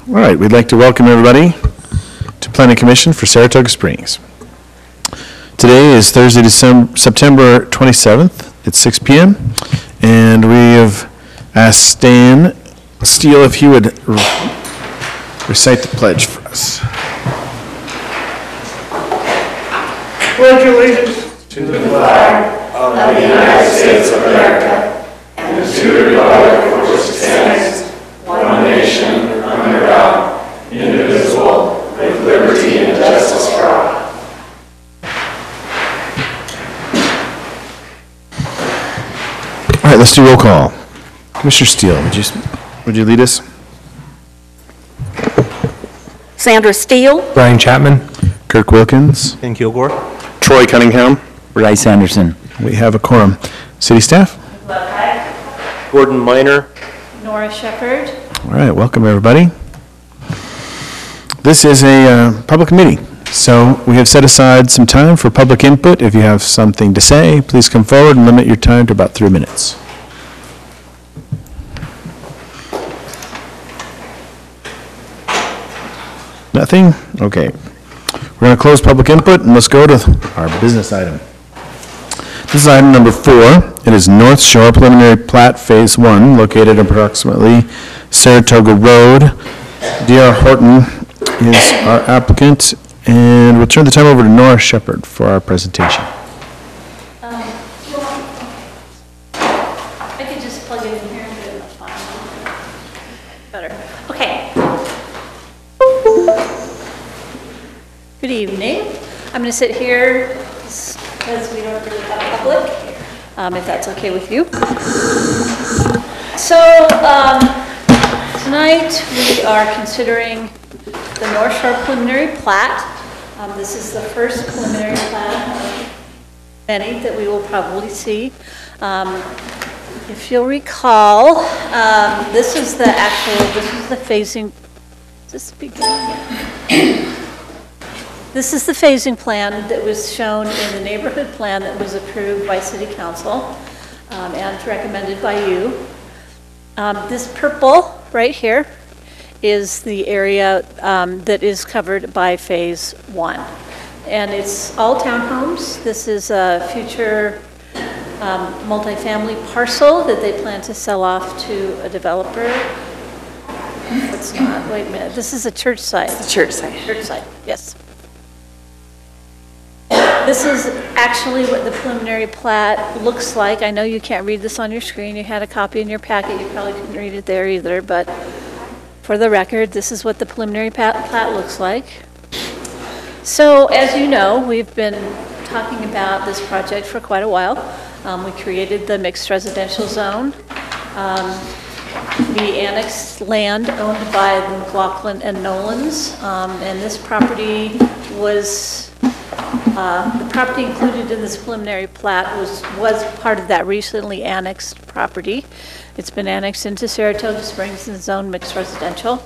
All right, we'd like to welcome everybody to Planning Commission for Saratoga Springs. Today is Thursday, September 27th at 6 p.m. and we have asked Stan Steele if he would recite the pledge for us. Pledge allegiance to the flag of the United States of America and to the republic for which it stands, one nation, under God, indivisible, with liberty and justice for all. All right, let's do roll call. Commissioner Steele, would you lead us? Sandra Steele. Brian Chapman. Kirk Wilkins. Ben Kilgore. Troy Cunningham. Bryce Anderson. We have a quorum. City staff? Gordon Miner. Nora Shepard. All right, welcome everybody. This is a public meeting, so we have set aside some time for public input. If you have something to say, please come forward and limit your time to about 3 minutes. Nothing? Okay. We're going to close public input and let's go to our business item. This is item number 4. It is North Shore Preliminary Plat Phase 1, located approximately Saratoga Road. D.R. Horton is our applicant, and we'll turn the time over to Nora Shepard for our presentation. I could just plug it in here and do it in the file. Better. Okay. Good evening. I'm going to sit here because we don't really have public, if that's okay with you. So tonight we are considering the North Shore Preliminary Plat. This is the first preliminary plat of many that we will probably see. If you'll recall, this is the phasing. Is this the beginning? This is the phasing plan that was shown in the neighborhood plan that was approved by City Council and recommended by you. This purple right here is the area that is covered by Phase 1. And it's all townhomes. This is a future multifamily parcel that they plan to sell off to a developer. It's not, wait a minute, this is a church site. It's the church site. Church site, yes. This is actually what the preliminary plat looks like. I know you can't read this on your screen. You had a copy in your packet. You probably couldn't read it there either, but for the record, this is what the preliminary plat looks like. So as you know, we've been talking about this project for quite a while. We created the mixed residential zone. We annexed land owned by the McLaughlin and Nolans, and this property was the property included in this preliminary plat was part of that recently annexed property. It's been annexed into Saratoga Springs and zoned mixed residential.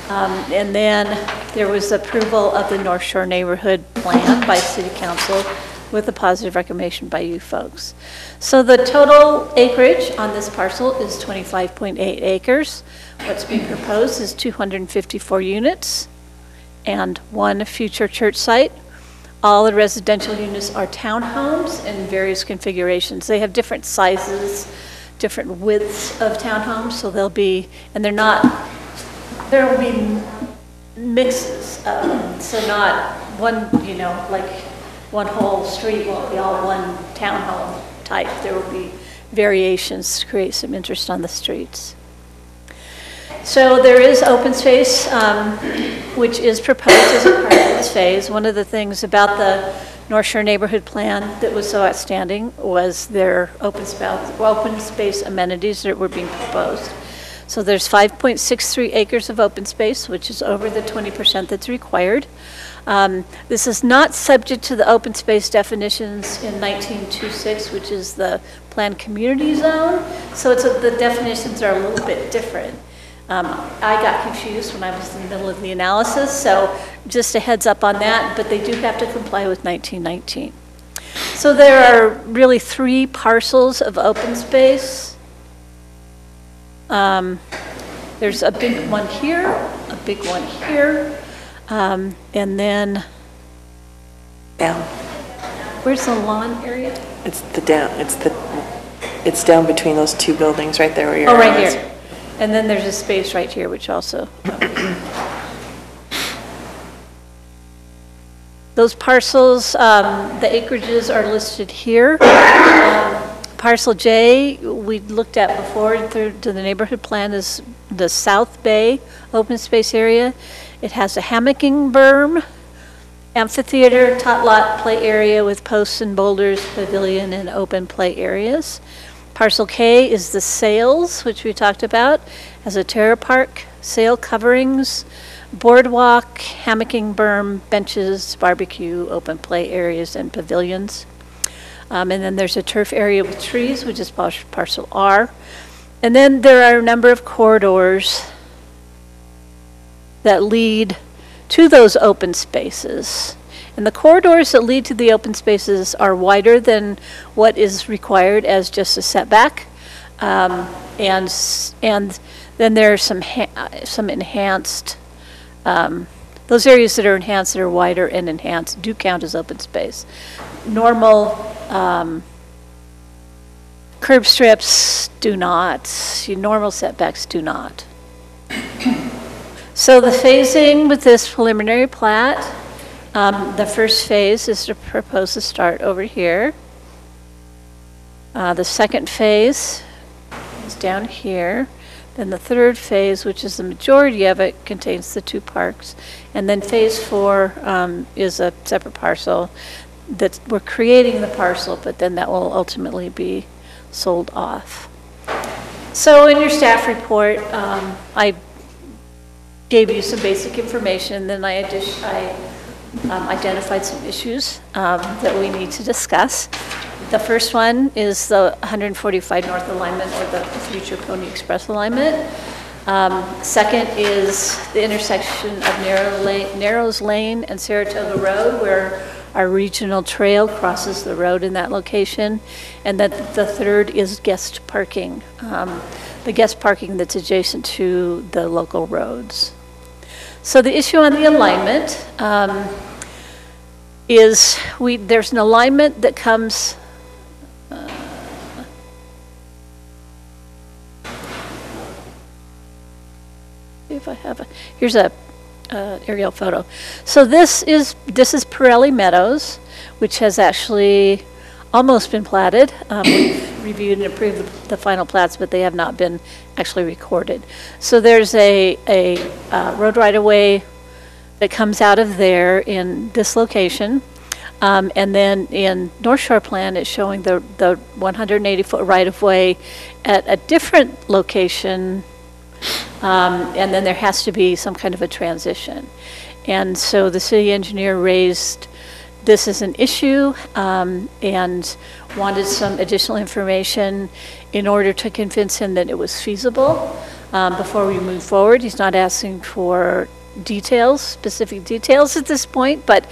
And then there was approval of the North Shore Neighborhood Plan by City Council with a positive recommendation by you folks. So the total acreage on this parcel is 25.8 acres. What's being proposed is 254 units and 1 future church site. All the residential units are townhomes in various configurations. They have different sizes, different widths of townhomes, so they'll be, and there will be mixes, so not one, like one whole street won't be all one townhome type. There will be variations to create some interest on the streets. So there is open space, which is proposed as a part of this phase. One of the things about the North Shore Neighborhood Plan that was so outstanding was their open space amenities that were being proposed. So there's 5.63 acres of open space, which is over the 20% that's required. This is not subject to the open space definitions in 1926, which is the planned community zone. So the definitions are a little bit different. I got confused when I was in the middle of the analysis, so just a heads up on that, but they do have to comply with 1919. So there are really 3 parcels of open space. There's a big one here, a big one here, and then, Down. where's the lawn area? It's the down, it's down between those two buildings right there where your Oh, right arrow is. here. And then there's a space right here, which also. Those parcels, the acreages are listed here. Parcel J, we looked at before through to the neighborhood plan, is the South Bay open space area. It has a hammocking berm, amphitheater, tot lot play area with posts and boulders, pavilion, and open play areas. Parcel K is the sails, which we talked about, has a terra park, sail coverings, boardwalk, hammocking berm, benches, barbecue, open play areas, and pavilions. And then there's a turf area with trees, which is parcel R. And then there are a number of corridors that lead to those open spaces. And the corridors that lead to the open spaces are wider than what is required as just a setback. And then there are some enhanced, those areas that are enhanced, that are wider and enhanced, do count as open space. Normal curb strips do not. Normal setbacks do not. So the phasing with this preliminary plat, the first phase is to propose to start over here. The second phase is down here. Then the third phase, which is the majority of it, contains the two parks. And then phase 4 is a separate parcel that we're creating the parcel, but then that will ultimately be sold off. So in your staff report, I gave you some basic information, then I identified some issues that we need to discuss. The first one is the 145 North alignment, or the future Pony Express alignment. Second is the intersection of Narrows Lane and Saratoga Road, where our regional trail crosses the road in that location. And then the third is guest parking, the guest parking that's adjacent to the local roads. So the issue on the alignment is there's an alignment that comes if I have a, here's a aerial photo. So this is Pirelli Meadows, which has actually almost been platted. We've reviewed and approved the final plats, but they have not been actually recorded. So there's a road right-of-way that comes out of there in this location. And then in North Shore Plan, it's showing the 180-foot right-of-way at a different location. And then there has to be some kind of a transition. And so the city engineer raised this as an issue and wanted some additional information in order to convince him that it was feasible before we move forward. He's not asking for details, specific details at this point, but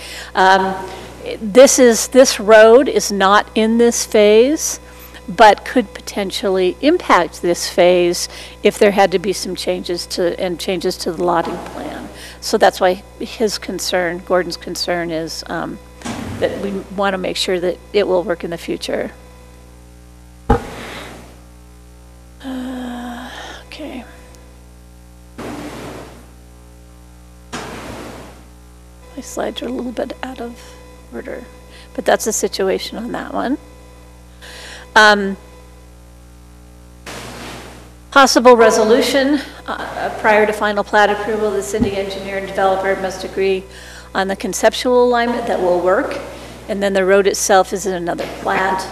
this road is not in this phase, but could potentially impact this phase if there had to be some changes to the lotting plan. So that's why his concern, Gordon's concern, is that we want to make sure that it will work in the future. Okay. My slides are a little bit out of order, but that's the situation on that one. Possible resolution, prior to final plat approval, the city engineer and developer must agree on the conceptual alignment that will work, and then the road itself is in another plat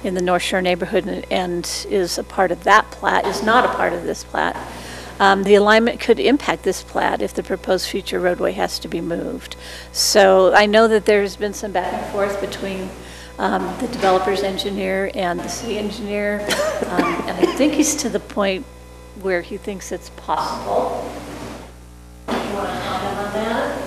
in the North Shore neighborhood and is a part of that plat, is not a part of this plat. The alignment could impact this plat if the proposed future roadway has to be moved. So I know that there's been some back and forth between the developer's engineer and the city engineer, and I think he's to the point where he thinks it's possible. Do you want to comment on that?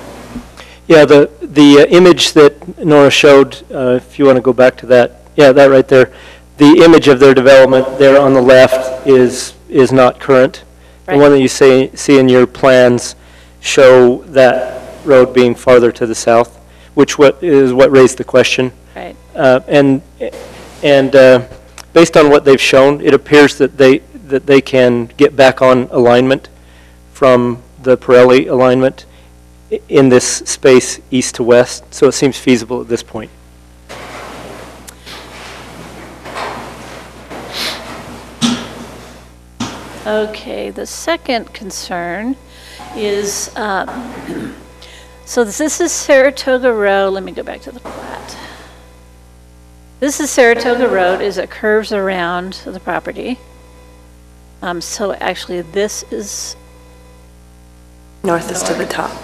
Yeah, the image that Nora showed, if you want to go back to that, yeah, that right there, the image of their development there on the left is not current. The one that you see in your plans show that road being farther to the south, which is what raised the question. Right. And based on what they've shown, it appears that they can get back on alignment from the Pirelli alignment in this space east to west, so it seems feasible at this point. Okay, the second concern is, so this is Saratoga Road. Let me go back to the plat. This is Saratoga Road as it curves around the property. So actually this is North is to the top.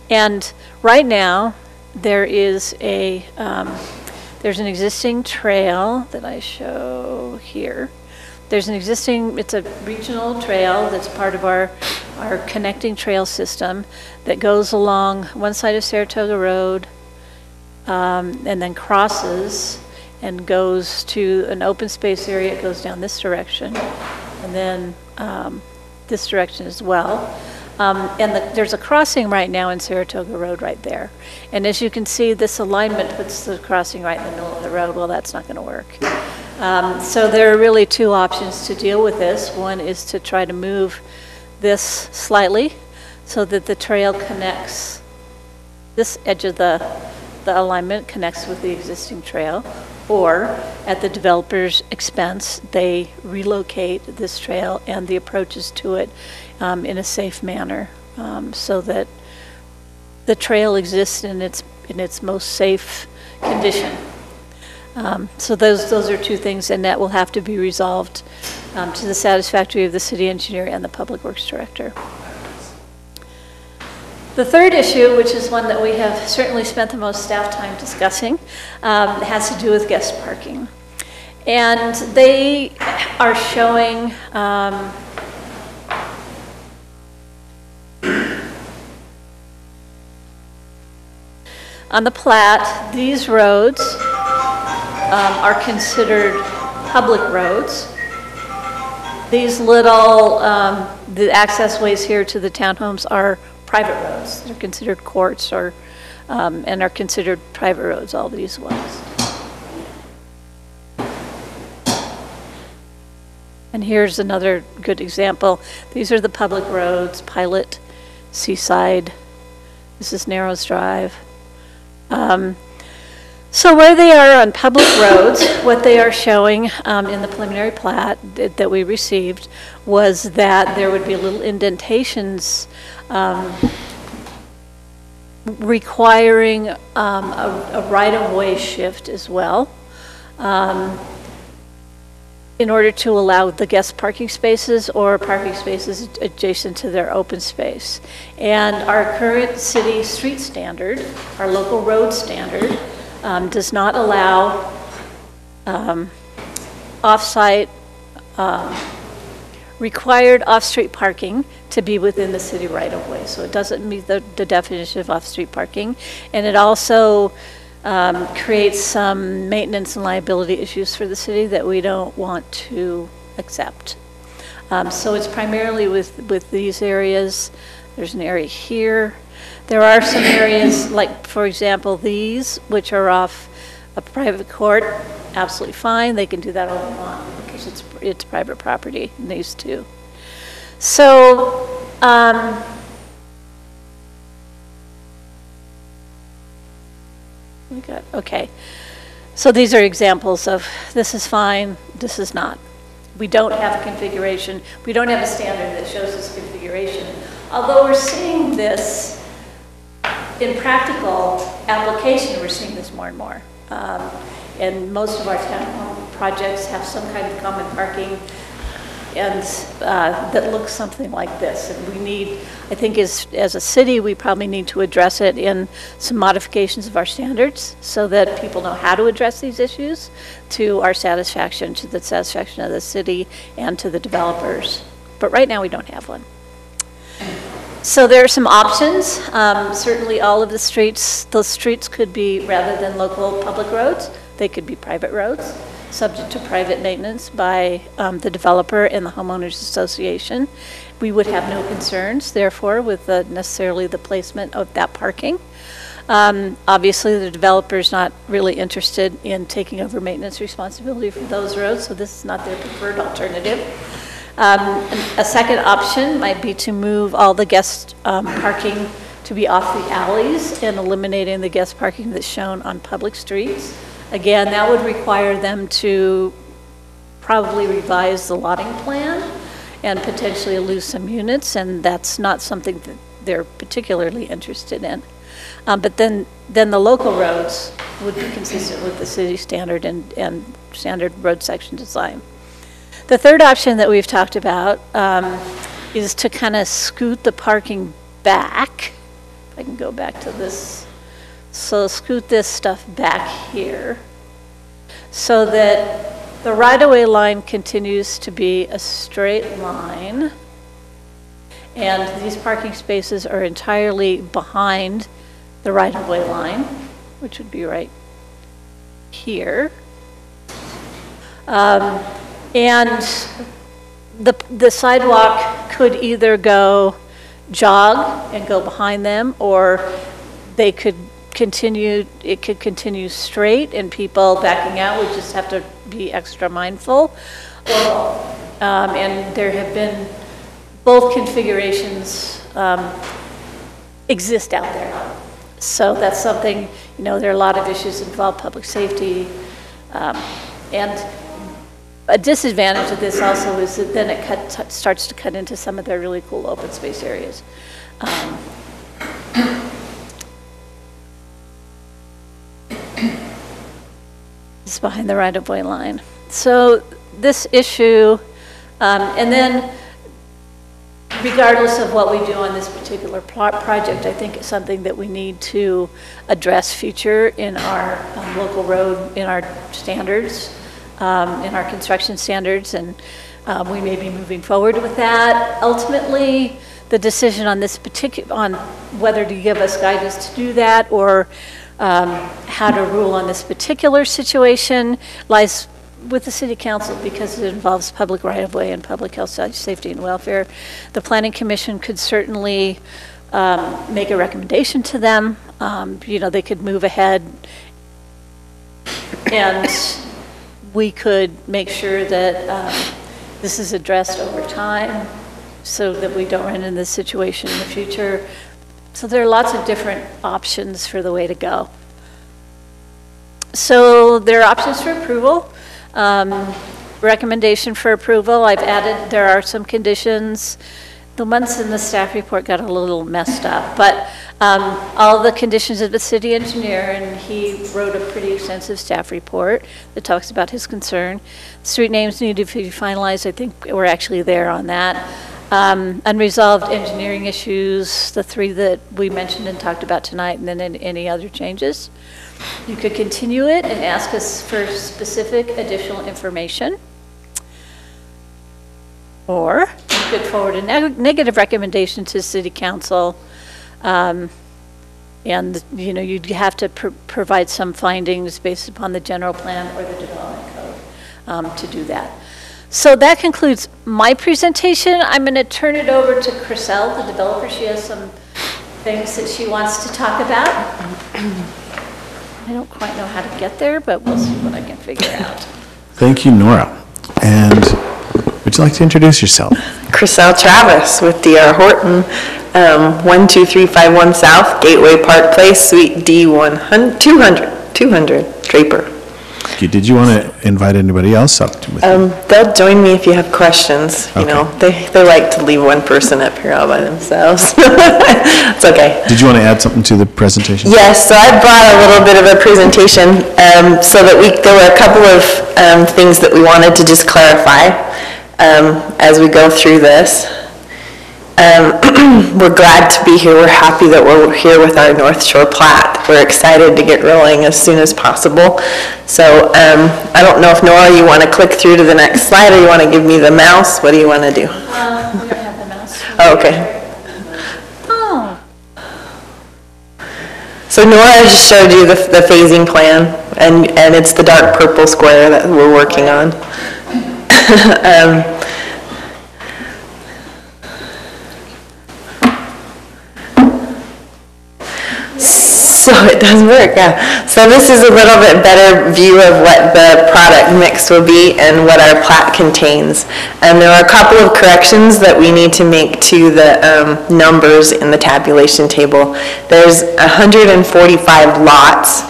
And right now, there is there's an existing trail that I show here. There's an existing, it's a regional trail that's part of our connecting trail system that goes along one side of Saratoga Road and then crosses and goes to an open space area. It goes down this direction and then this direction as well. And there's a crossing right now in Saratoga Road right there. And as you can see, this alignment puts the crossing right in the middle of the road. Well, that's not going to work. So there are really two options to deal with this. One is to try to move this slightly so that the trail connects, this edge of the alignment connects with the existing trail. Or at the developer's expense, they relocate this trail and the approaches to it in a safe manner so that the trail exists in its most safe condition. So those are two things, and that will have to be resolved to the satisfactory of the city engineer and the public works director. The third issue, which is one that we have certainly spent the most staff time discussing, has to do with guest parking. And they are showing on the plat, these roads are considered public roads. These little, the access ways here to the townhomes are private roads. They're considered courts or, and are considered private roads, all these ones. And here's another good example. These are the public roads, Pilot, Seaside. This is Narrows Drive. So where they are on public roads, what they are showing in the preliminary plat that we received was that there would be little indentations requiring a right-of-way shift as well in order to allow the guest parking spaces or parking spaces adjacent to their open space. And our current city street standard, our local road standard, does not allow off-site required off-street parking to be within the city right-of-way. So it doesn't meet the definition of off-street parking. And it also creates some maintenance and liability issues for the city that we don't want to accept. So it's primarily with these areas. There's an area here. There are some areas, like, for example, these, which are off a private court, absolutely fine. They can do that all they want because it's private property in these two. So, okay. So these are examples of this is fine, this is not. We don't have a configuration. We don't have a standard that shows this configuration. Although we're seeing this in practical application, we're seeing this more and more. And most of our townhome projects have some kind of common parking and that looks something like this. And we need, I think as a city, we probably need to address it in some modifications of our standards so that people know how to address these issues to our satisfaction, to the satisfaction of the city and to the developers. But right now we don't have one. So there are some options. Certainly all of the streets, those streets could be, rather than local public roads, they could be private roads. subject to private maintenance by the developer and the homeowners association. We would have no concerns, therefore, with necessarily the placement of that parking. Obviously, the developer's not really interested in taking over maintenance responsibility for those roads, so this is not their preferred alternative. A second option might be to move all the guest parking to be off the alleys and eliminating the guest parking that's shown on public streets. Again, that would require them to probably revise the lotting plan and potentially lose some units, and that's not something that they're particularly interested in. But then the local roads would be consistent with the city standard and standard road section design. The third option that we've talked about is to kind of scoot the parking back. If I can go back to this. So scoot this stuff back here so that the right-of-way line continues to be a straight line, and these parking spaces are entirely behind the right-of-way line, which would be right here. And the sidewalk could either go jog and go behind them, or they could continue, it could continue straight and people backing out would just have to be extra mindful. And there have been, both configurations exist out there. So that's something, you know, there are a lot of issues involved, public safety. And a disadvantage of this also is that then it starts to cut into some of their really cool open space areas. It's behind the right-of-way line. So this issue, and then regardless of what we do on this particular project, I think it's something that we need to address future in our local road, in our standards, in our construction standards, and we may be moving forward with that. Ultimately, the decision on this particular, on whether to give us guidance to do that or how to rule on this particular situation lies with the City Council because it involves public right-of-way and public health, safety, and welfare. The Planning Commission could certainly make a recommendation to them. You know, they could move ahead and we could make sure that this is addressed over time so that we don't run into this situation in the future. So there are lots of different options for the way to go. So there are options for approval. Recommendation for approval, I've added, there are some conditions. The ones in the staff report got a little messed up, but all the conditions of the city engineer, and he wrote a pretty extensive staff report that talks about his concern. Street names need to be finalized. I think we're actually there on that. Unresolved engineering issues, the three that we mentioned and talked about tonight, and then any other changes. You could continue it and ask us for specific additional information. Or you could forward a negative recommendation to City Council, and you know, you'd have to provide some findings based upon the general plan or the development code to do that. So that concludes my presentation. I'm going to turn it over to Chriselle, the developer. She has some things that she wants to talk about. I don't quite know how to get there, but we'll see what I can figure out. Thank you, Nora. And would you like to introduce yourself? Chriselle Travis with D.R. Horton, 12351 South, Gateway Park Place, Suite D100, 200, Draper. Okay, did you want to invite anybody else up with you? They'll join me if you have questions. You Okay. know, they like to leave one person up here all by themselves. It's okay. Did you want to add something to the presentation? Yes, so I brought a little bit of a presentation so that there were a couple of things that we wanted to just clarify as we go through this. We're glad to be here. We're happy that we're here with our North Shore plat. We're excited to get rolling as soon as possible. So I don't know if Nora, you want to click through to the next slide, or you want to give me the mouse? What do you want to do? We don't have the mouse. Oh, okay. Oh. So Nora just showed you the phasing plan And it's the dark purple square that we're working on. So it does work, yeah. So this is a little bit better view of what the product mix will be and what our plat contains. And there are a couple of corrections that we need to make to the numbers in the tabulation table. There's 145 lots.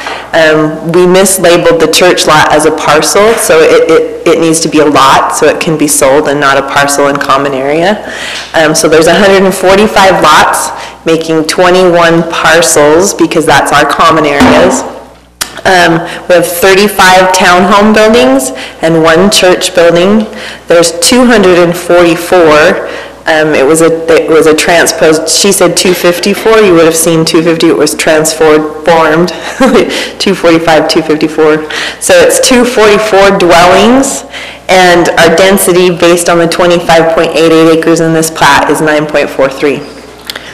We mislabeled the church lot as a parcel, so it needs to be a lot, so it can be sold and not a parcel in common area. So there's 145 lots, making 21 parcels, because that's our common areas. We have 35 townhome buildings and 1 church building. There's 244. It was a transposed, she said 254, you would have seen 250, it was transformed, 245, 254. So it's 244 dwellings, and our density based on the 25.88 acres in this plat is 9.43.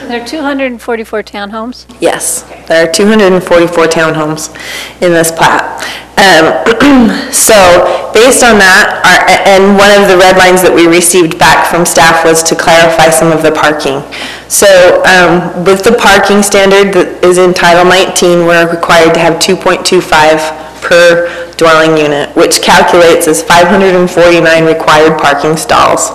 There are 244 townhomes? Yes, there are 244 townhomes in this plat. So based on that, and one of the red lines that we received back from staff was to clarify some of the parking. So with the parking standard that is in Title 19, we're required to have 2.25 per dwelling unit, which calculates as 549 required parking stalls.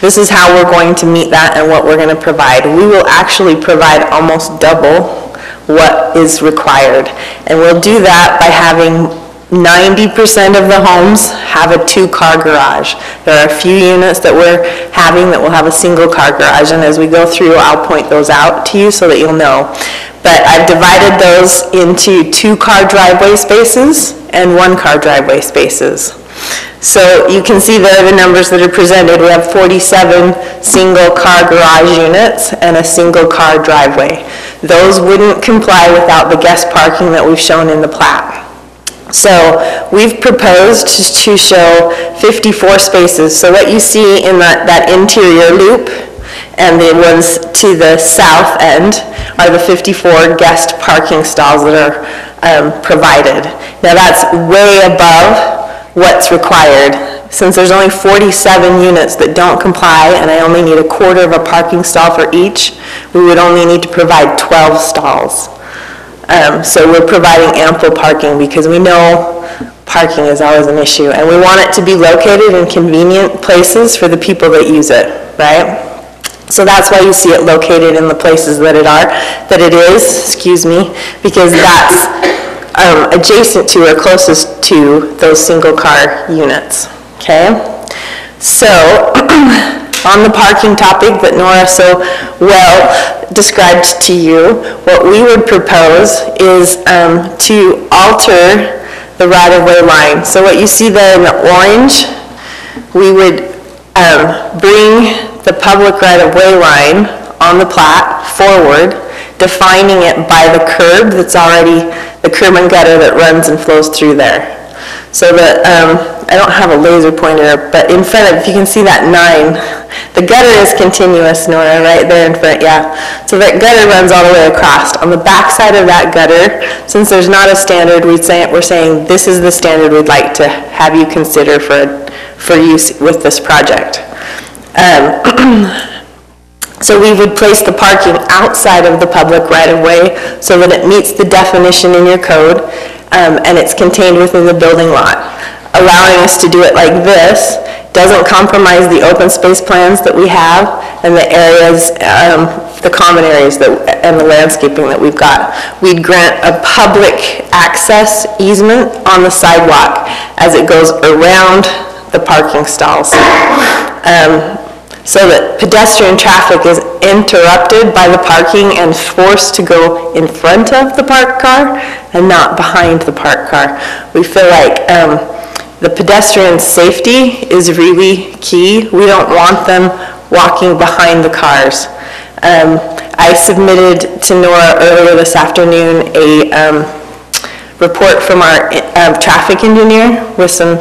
This is how we're going to meet that and what we're going to provide. We will actually provide almost double what is required. And we'll do that by having 90% of the homes have a 2-car garage. There are a few units that we're having that will have a single-car garage, and as we go through, I'll point those out to you so that you'll know. But I've divided those into 2-car driveway spaces and 1-car driveway spaces. So you can see there the numbers that are presented. We have 47 single-car garage units and a single-car driveway. Those wouldn't comply without the guest parking that we've shown in the plat. So we've proposed to show 54 spaces. So what you see in that interior loop and the ones to the south end are the 54 guest parking stalls that are provided. Now that's way above what's required. Since there's only 47 units that don't comply and I only need a quarter of a parking stall for each, we would only need to provide 12 stalls. So we're providing ample parking because we know parking is always an issue, and we want it to be located in convenient places for the people that use it, right? So that's why you see it located in the places that it is, because that's adjacent to or closest to those single car units, okay? So on the parking topic that Nora so well described to you, what we would propose is to alter the right-of-way line. So what you see there in the orange, we would bring the public right-of-way line on the plat forward, defining it by the curb that's already, the curb and gutter that runs and flows through there. So that, I don't have a laser pointer, but in front of, if you can see that 9, the gutter is continuous, Nora, right there in front, yeah. So that gutter runs all the way across. On the back side of that gutter, since there's not a standard, we're saying this is the standard we'd like to have you consider for use with this project. So we would place the parking outside of the public right-of-way so that it meets the definition in your code, and it's contained within the building lot. Allowing us to do it like this doesn't compromise the open space plans that we have and the areas, the common areas and the landscaping that we've got. We'd grant a public access easement on the sidewalk as it goes around the parking stalls. So that pedestrian traffic is interrupted by the parking and forced to go in front of the parked car and not behind the parked car. We feel like the pedestrian safety is really key. We don't want them walking behind the cars. I submitted to Nora earlier this afternoon a report from our traffic engineer with some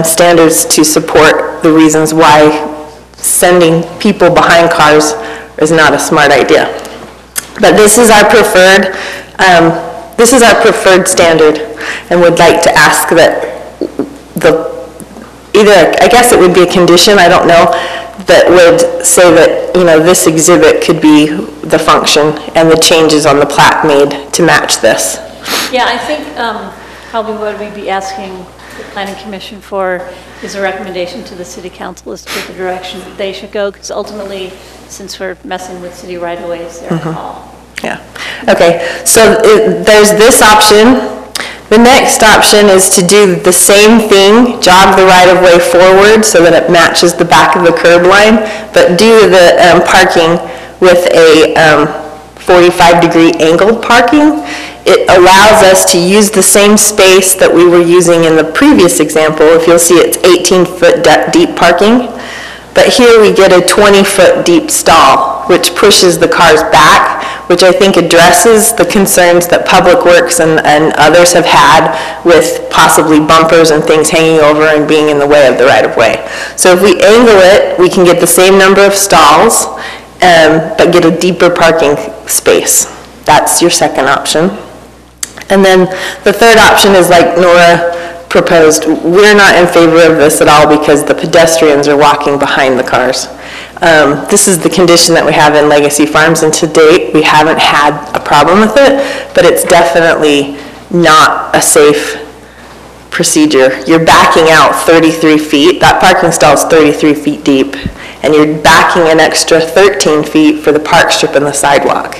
standards to support the reasons why sending people behind cars is not a smart idea. But this is our preferred this is our preferred standard, and would like to ask that either, I guess it would be a condition, I don't know, that would say that, this exhibit could be the function and the changes on the plat made to match this. Yeah, I think probably what we'd be asking the planning commission for is a recommendation to the city council as to the direction that they should go, because ultimately, since we're messing with city right-of-ways, their call. Yeah, okay, so there's this option. The next option is to do the same thing, jog the right-of-way forward so that it matches the back of the curb line, but do the parking with a 45-degree angled parking. It allows us to use the same space that we were using in the previous example. If you'll see, it's 18-foot deep parking. But here we get a 20-foot deep stall, which pushes the cars back, which I think addresses the concerns that Public Works and others have had with possibly bumpers and things hanging over and being in the way of the right-of-way. So if we angle it, we can get the same number of stalls, but get a deeper parking space. That's your second option. And then the third option is like Nora proposed. We're not in favor of this at all because the pedestrians are walking behind the cars. This is the condition that we have in Legacy Farms, and to date we haven't had a problem with it, but it's definitely not a safe procedure. You're backing out 33 feet. That parking stall is 33 feet deep, and you're backing an extra 13 feet for the park strip and the sidewalk.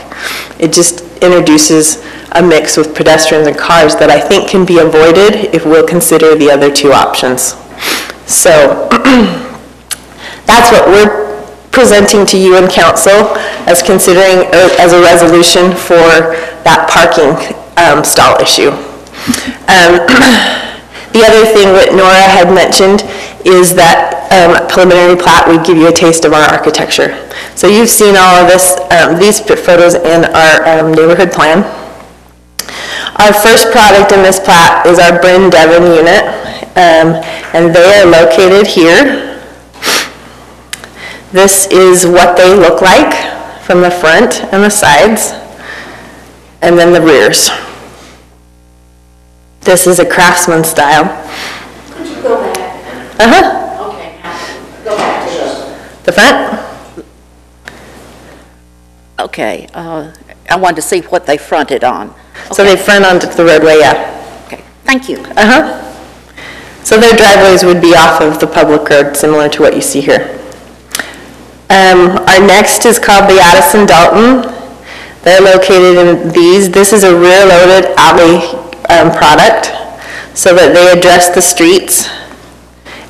It just introduces a mix with pedestrians and cars that I think can be avoided if we'll consider the other two options. So that's what we're presenting to you and council as considering as a resolution for that parking stall issue. The other thing that Nora had mentioned is that preliminary plat would give you a taste of our architecture. So you've seen all of this, these photos in our neighborhood plan. Our first product in this plat is our Bryn Devon unit, and they are located here. This is what they look like from the front and the sides, and then the rears. This is a Craftsman style. Could you go back? Uh-huh. Okay, go back to The front? Okay, I wanted to see what they fronted on. So they front onto the roadway, yeah. Okay, thank you. Uh-huh. So their driveways would be off of the public road, similar to what you see here. Our next is called the Addison Dalton. They're located in these. This is a rear-loaded alley product so that they address the streets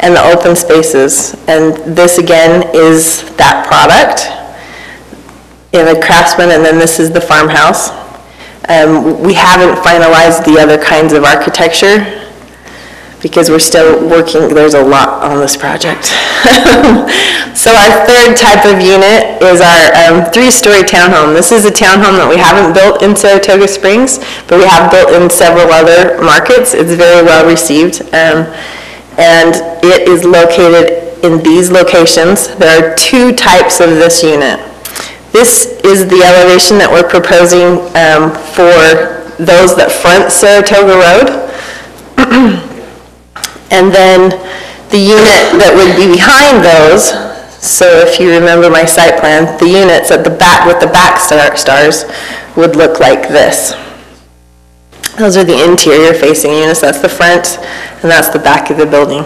and the open spaces. And this, again, is that product in the Craftsman, and then this is the farmhouse. We haven't finalized the other kinds of architecture because we're still working, there's a lot on this project. So our third type of unit is our three-story townhome. This is a townhome that we haven't built in Saratoga Springs, but we have built in several other markets. It's very well received. And it is located in these locations. There are two types of this unit. This is the elevation that we're proposing for those that front Saratoga Road. And then the unit that would be behind those, so if you remember my site plan, the units at the back with the back stars would look like this. Those are the interior facing units. That's the front and that's the back of the building.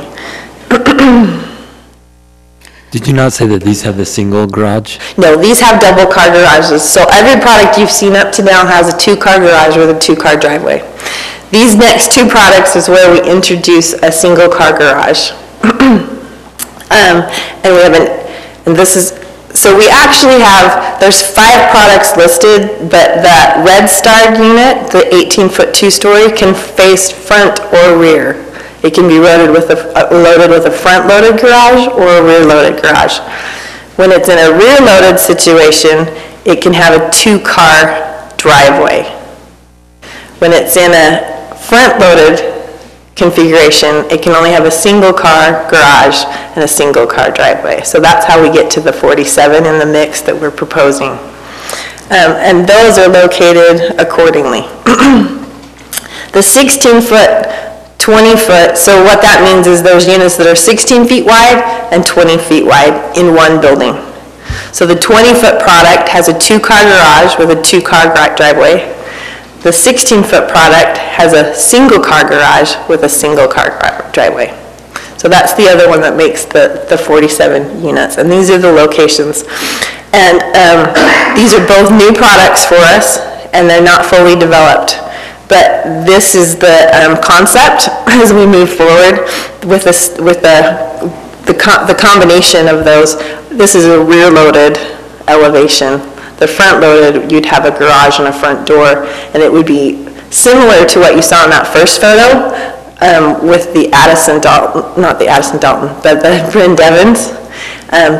Did you not say that these have the single garage? No, these have double car garages. So every product you've seen up to now has a 2-car garage with a 2-car driveway. These next two products is where we introduce a single car garage. And we have and this is, so we actually have, there's 5 products listed, but that red starred unit, the 18-foot 2-story, can face front or rear. It can be loaded with a front-loaded garage or a rear-loaded garage. When it's in a rear-loaded situation, it can have a 2-car driveway. When it's in a front-loaded configuration, it can only have a single-car garage and a single-car driveway. So that's how we get to the 47 in the mix that we're proposing. And those are located accordingly. The 16-foot, 20-foot, so what that means is there's units that are 16 feet wide and 20 feet wide in one building. So the 20-foot product has a 2-car garage with a 2-car driveway. The 16-foot product has a single-car garage with a single-car driveway. So that's the other one that makes the 47 units, and these are the locations. And these are both new products for us, and they're not fully developed. But this is the concept as we move forward with this, with the combination of those. This is a rear-loaded elevation. The front-loaded, you'd have a garage and a front door, and it would be similar to what you saw in that first photo with the Addison Dalton, not the Addison Dalton, but the Bryn Devons,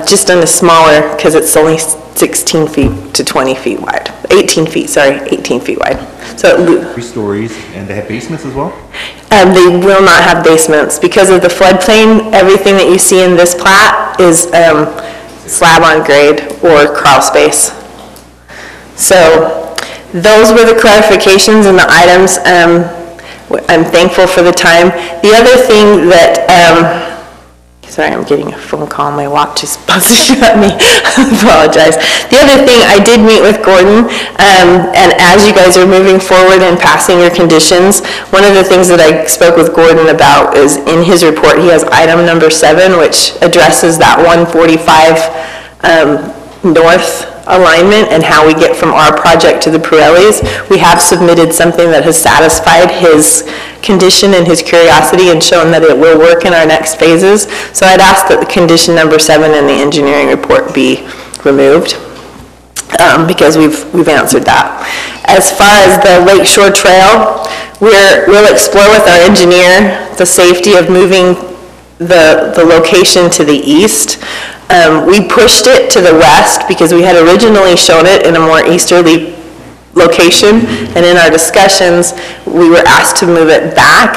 just on a smaller, because it's only 16 feet to 20 feet wide. 18 feet, sorry, 18 feet wide. So 3 stories, and they have basements as well? They will not have basements. Because of the floodplain, everything that you see in this plat is slab on grade or crawl space. So those were the clarifications and the items. I'm thankful for the time. The other thing that, sorry, I'm getting a phone call. My watch is buzzing at me. I apologize. The other thing, I did meet with Gordon, and as you guys are moving forward and passing your conditions, one of the things that I spoke with Gordon about is in his report, he has item number 7, which addresses that 145 north alignment and how we get from our project to the Pirellis. We have submitted something that has satisfied his condition and his curiosity and shown that it will work in our next phases. So I'd ask that the condition number 7 in the engineering report be removed because we've answered that. As far as the Lakeshore Trail, we'll explore with our engineer the safety of moving the location to the east. We pushed it to the west because we had originally shown it in a more easterly location, and in our discussions, we were asked to move it back.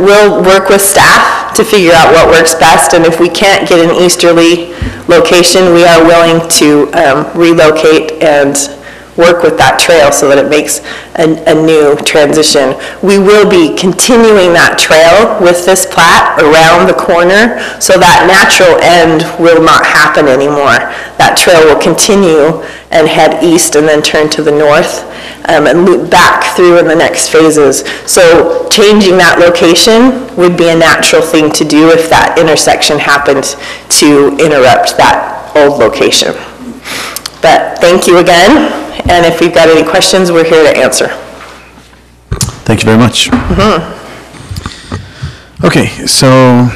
We'll work with staff to figure out what works best, and if we can't get an easterly location, we are willing to relocate and work with that trail so that it makes a new transition. We will be continuing that trail with this plat around the corner, so that natural end will not happen anymore. That trail will continue and head east and then turn to the north and loop back through in the next phases. So changing that location would be a natural thing to do if that intersection happened to interrupt that old location. But thank you again. And if we've got any questions, we're here to answer. Thank you very much. Okay, so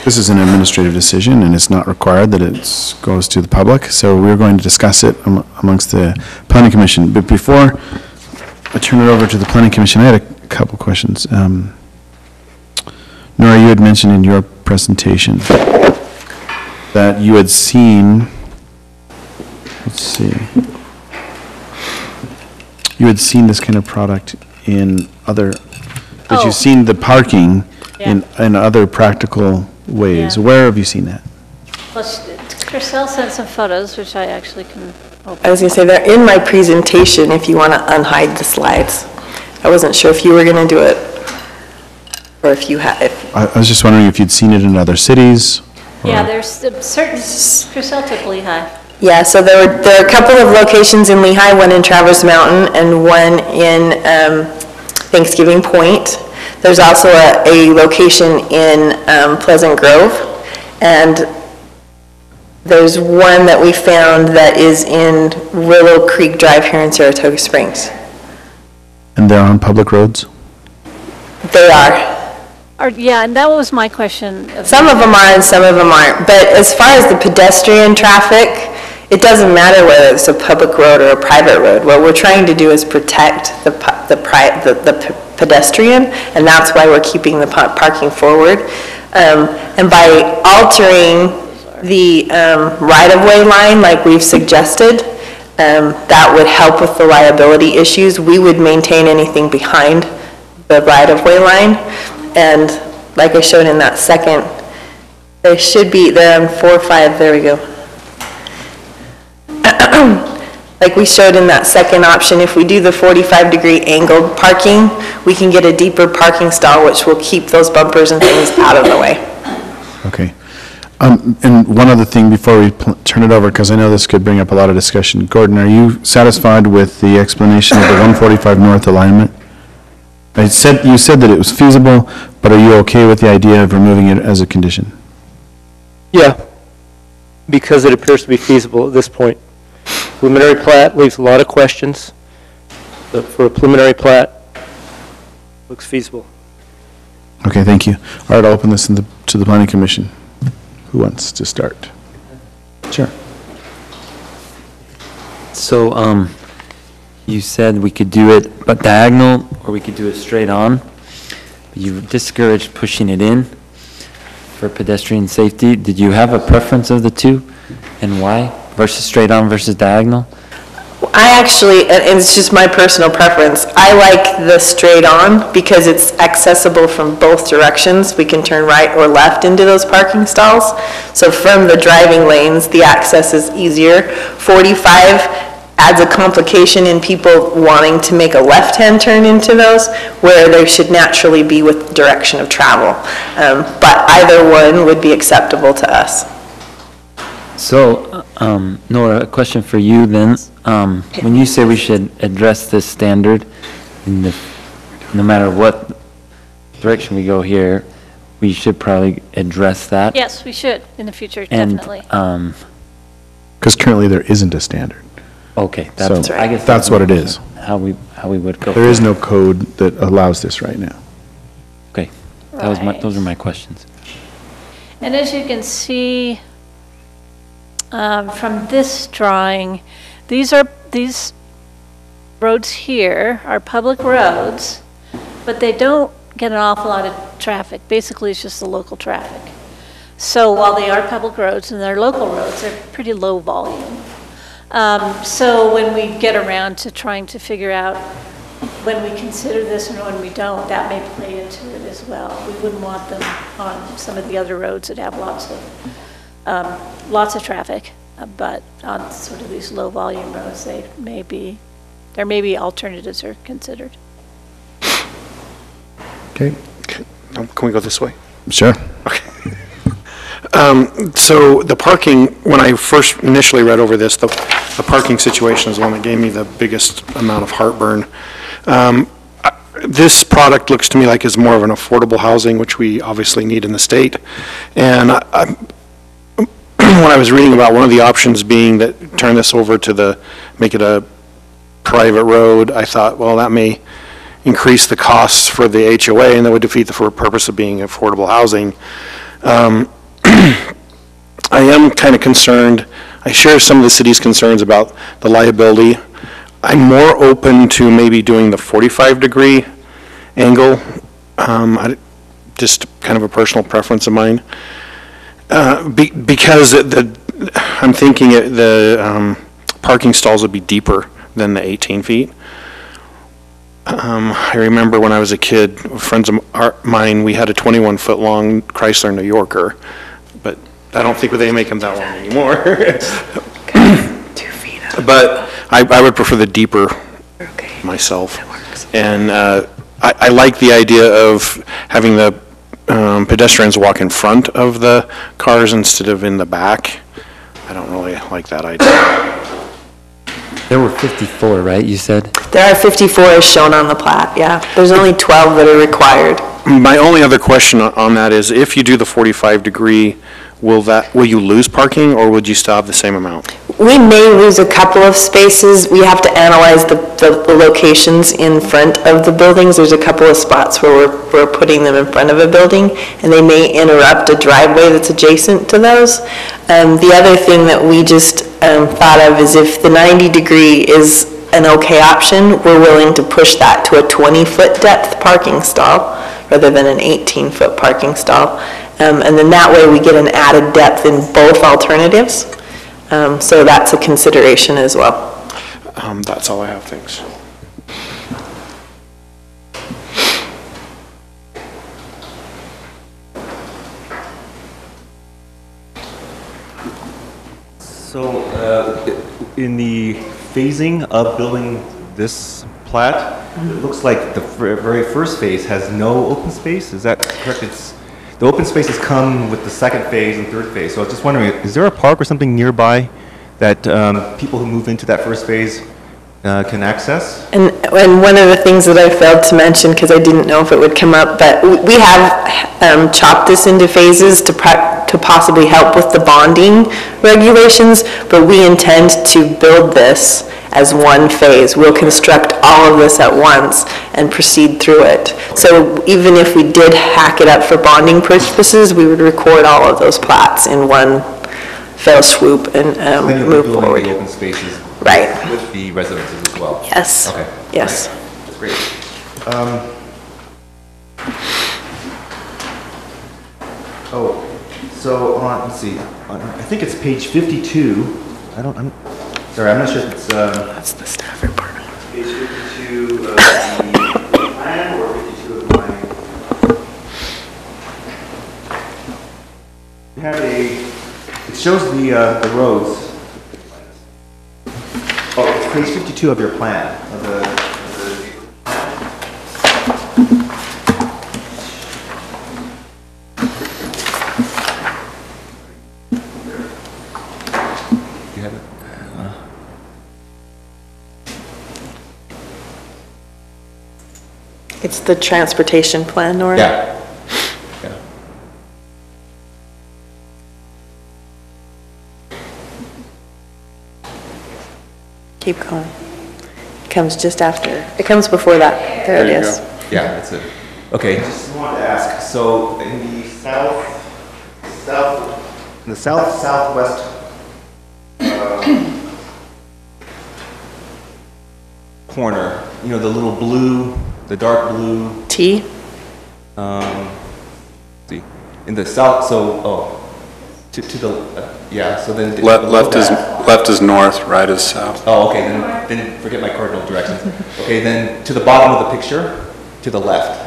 this is an administrative decision, and it's not required that it goes to the public, so we're going to discuss it amongst the Planning Commission. But before I turn it over to the Planning Commission, I had a couple questions. Nora, you had mentioned in your presentation that you had seen, let's see, you had seen this kind of product in other, that you've seen the parking in other practical ways. Yeah. Where have you seen that? Plus, Chriselle sent some photos, which I actually can open. I was going to say, they're in my presentation if you want to unhide the slides. I wasn't sure if you were going to do it, or if you had. I was just wondering if you'd seen it in other cities? Yeah, there's certain, Chriselle took Lehigh. Yeah, so there are a couple of locations in Lehigh, one in Traverse Mountain and one in Thanksgiving Point. There's also a location in Pleasant Grove, and there's one that we found that is in Willow Creek Drive here in Saratoga Springs. And they're on public roads? They are. Yeah, and that was my question. Some of them are and some of them aren't. But as far as the pedestrian traffic, it doesn't matter whether it's a public road or a private road. What we're trying to do is protect the pedestrian, and that's why we're keeping the parking forward. And by altering the right-of-way line like we've suggested, that would help with the liability issues. We would maintain anything behind the right-of-way line. And like I showed in that second, they should be, they're on 4 or 5, there we go. Like we showed in that second option, if we do the 45-degree angled parking, we can get a deeper parking stall, which will keep those bumpers and things out of the way. Okay. And one other thing before we turn it over, because I know this could bring up a lot of discussion. Gordon, are you satisfied with the explanation of the 145 North alignment? You said that it was feasible, but are you okay with the idea of removing it as a condition? Yeah, because it appears to be feasible at this point. Preliminary plat leaves a lot of questions, but for a preliminary plat, looks feasible. Okay, thank you. All right, I'll open this to the planning commission. Who wants to start? Sure. So, you said we could do it but diagonal, or we could do it straight on. You discouraged pushing it in for pedestrian safety. Did you have a preference of the two, and why? Versus straight on versus diagonal? I actually, and it's just my personal preference, I like the straight on because it's accessible from both directions. We can turn right or left into those parking stalls. So from the driving lanes, the access is easier. 45 adds a complication in people wanting to make a left-hand turn into those, where they should naturally be with direction of travel. But either one would be acceptable to us. So, Nora, a question for you then. When you say we should address this standard, no matter what direction we go here, we should probably address that? Yes, we should in the future, And, definitely. Because currently there isn't a standard. okay, So that's, I guess that's what it is. how we would go. There is no code that allows this right now. Okay, that was Right. those are my questions. And as you can see from this drawing, these roads here are public roads, but they don't get an awful lot of traffic. Basically, it's just the local traffic. So while they are public roads and they're local roads, they're pretty low volume. So when we get around to trying to figure out when we consider this and when we don't, that may play into it as well. We wouldn't want them on some of the other roads that have lots of traffic, but on sort of these low volume roads, there may be alternatives are considered. Okay, Can we go this way? sure. So the parking, when I first initially read over this, the parking situation is the one that gave me the biggest amount of heartburn. This product looks to me like is more of an affordable housing, which we obviously need in the state. And when I was reading about one of the options being that turn this over to make it a private road, I thought, well, that may increase the costs for the HOA and that would defeat the purpose of being affordable housing. I am kind of concerned. I share some of the city's concerns about the liability. I'm more open to maybe doing the 45-degree angle, just kind of a personal preference of mine. Because I'm thinking the parking stalls would be deeper than the 18 feet. I remember when I was a kid, friends of mine, we had a 21-foot long Chrysler New Yorker, but I don't think they make them that long anymore. 2 feet up. But I would prefer the deeper myself. And I like the idea of having the pedestrians walk in front of the cars instead of in the back. I don't really like that idea. There were 54, right, you said? There are 54 as shown on the plat, yeah. There's only 12 that are required. My only other question on that is, if you do the 45-degree, will you lose parking, or would you still have the same amount? We may lose a couple of spaces. We have to analyze the locations in front of the buildings. There's a couple of spots where we're putting them in front of a building, and they may interrupt a driveway that's adjacent to those. The other thing that we just thought of is if the 90-degree is an okay option, we're willing to push that to a 20-foot depth parking stall rather than an 18-foot parking stall. And then that way we get an added depth in both alternatives. So that's a consideration as well. That's all I have, thanks. So, in the phasing of building this plat, it looks like the very first phase has no open space. Is that correct? The open spaces come with the second phase and third phase. So I was just wondering, is there a park or something nearby that people who move into that first phase can access? And one of the things that I failed to mention, because I didn't know if it would come up, but we have chopped this into phases to possibly help with the bonding regulations, but we intend to build this as one phase. We'll construct all of this at once and proceed through it. So even if we did hack it up for bonding purposes, we would record all of those plats in one fell swoop and Then you'll move be building forward. the open spaces Right. with the residences as well? Yes. Okay. Yes. That's great. So let's see, I think it's page 52. I'm not sure if it's, That's the staff report. page 52 of the plan or 52 of my. We have it shows the roads. Oh, it's page 52 of your plan, of the you have it? It's the transportation plan, Nora? Yeah. Yeah. Keep going. It comes just after. It comes before that. There it is. Yeah, that's it. Okay, just wanted to ask, so in the southwest corner, you know, the little blue, the dark blue, T? see, in the south, to the, yeah, so then. Left is north, right is south. Oh, okay, then forget my cardinal directions. Okay, then to the bottom of the picture, to the left.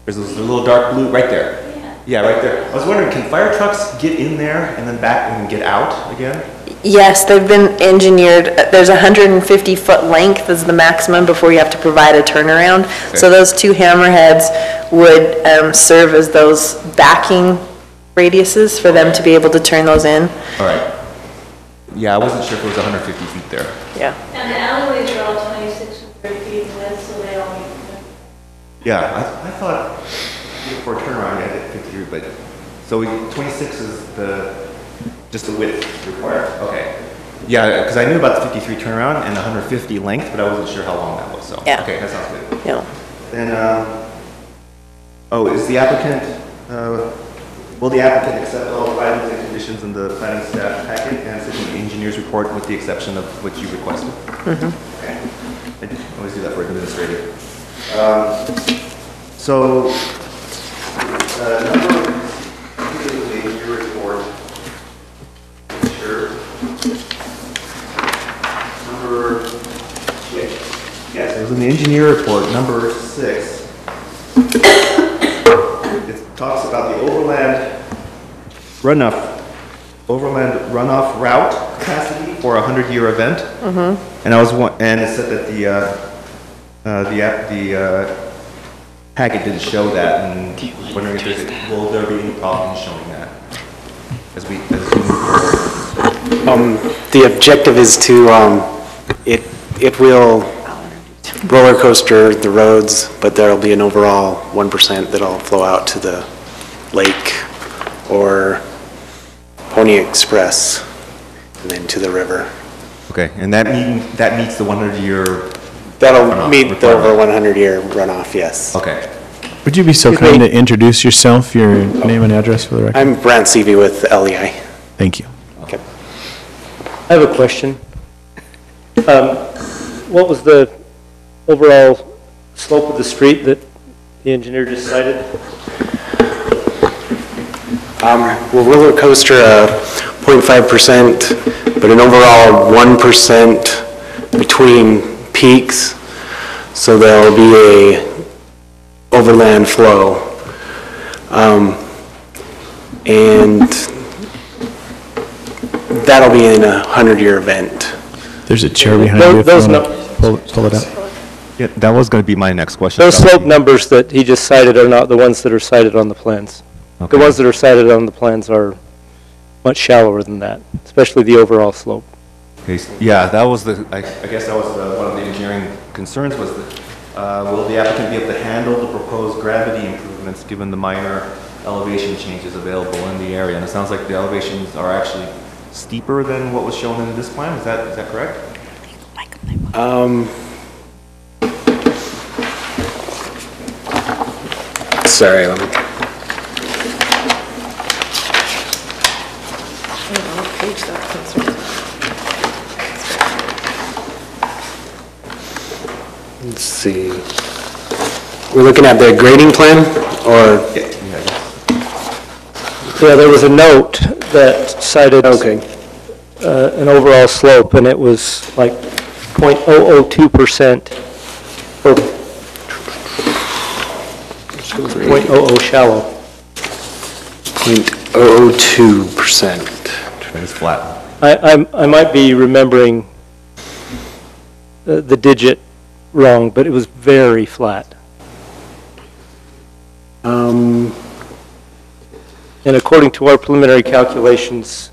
There's this little dark blue, right there. Yeah, right there. I was wondering, can fire trucks get in there and then back and get out again? Yes, they've been engineered. There's 150-foot length is the maximum before you have to provide a turnaround. Okay. So those two hammerheads would serve as those backing radiuses for them to be able to turn those in. All right. Yeah, I wasn't sure if it was 150 feet there. Yeah. And the alleyways are all 26 and 30 feet in width, so they all meet. Yeah, I thought for a turnaround you had it 53, but, so 26 is just the width required, okay. Yeah, because I knew about the 53 turnaround and the 150 length, but I wasn't sure how long that was, so. Yeah. Okay, that sounds good. Yeah. Then, is the applicant, will the applicant accept all findings and conditions in the planning staff packet and submit the engineer's report with the exception of what you requested? Mm-hmm. Okay. I always do that for administrative. Number, your report. Sure. Number, yes, it was in the engineer report, number 6. It talks about the overland runoff route capacity for a 100-year event. Mm-hmm. And it said that the packet didn't show that, and wondering if will there be any problem in showing that as we move forward? The objective is to, it will roller coaster the roads, but there'll be an overall 1% that'll flow out to the lake or Pony Express and then to the river. Okay, and that meets the 100-year. That'll meet the over 100-year runoff, yes. Okay. Would you be so kind to introduce yourself, your name and address for the record? I'm Brant Seavey with LEI. Thank you. Okay. I have a question. What was the overall slope of the street that the engineer just cited? We'll roller coaster 0.5%, but an overall 1% between peaks, so there'll be a overland flow. And that'll be in a 100-year event. There's a chair behind you. if Those you wanna no- Pull it up. Yeah, that was going to be my next question. Those about slope the- numbers that he just cited are not the ones that are cited on the plans. The Okay. ones that are cited on the plans are much shallower than that, especially the overall slope. Okay, yeah, that was I guess that was one of the engineering concerns was that, will the applicant be able to handle the proposed gravity improvements given the minor elevation changes available in the area? And it sounds like the elevations are actually steeper than what was shown in this plan, is that correct? Sorry, let me. Let's see. We're looking at the grading plan, or? Yeah, there was a note that cited Okay. an overall slope, and it was like 0.002% or 0.00 shallow. 0.002%. It's flat. I might be remembering the digit wrong, but it was very flat. And according to our preliminary calculations,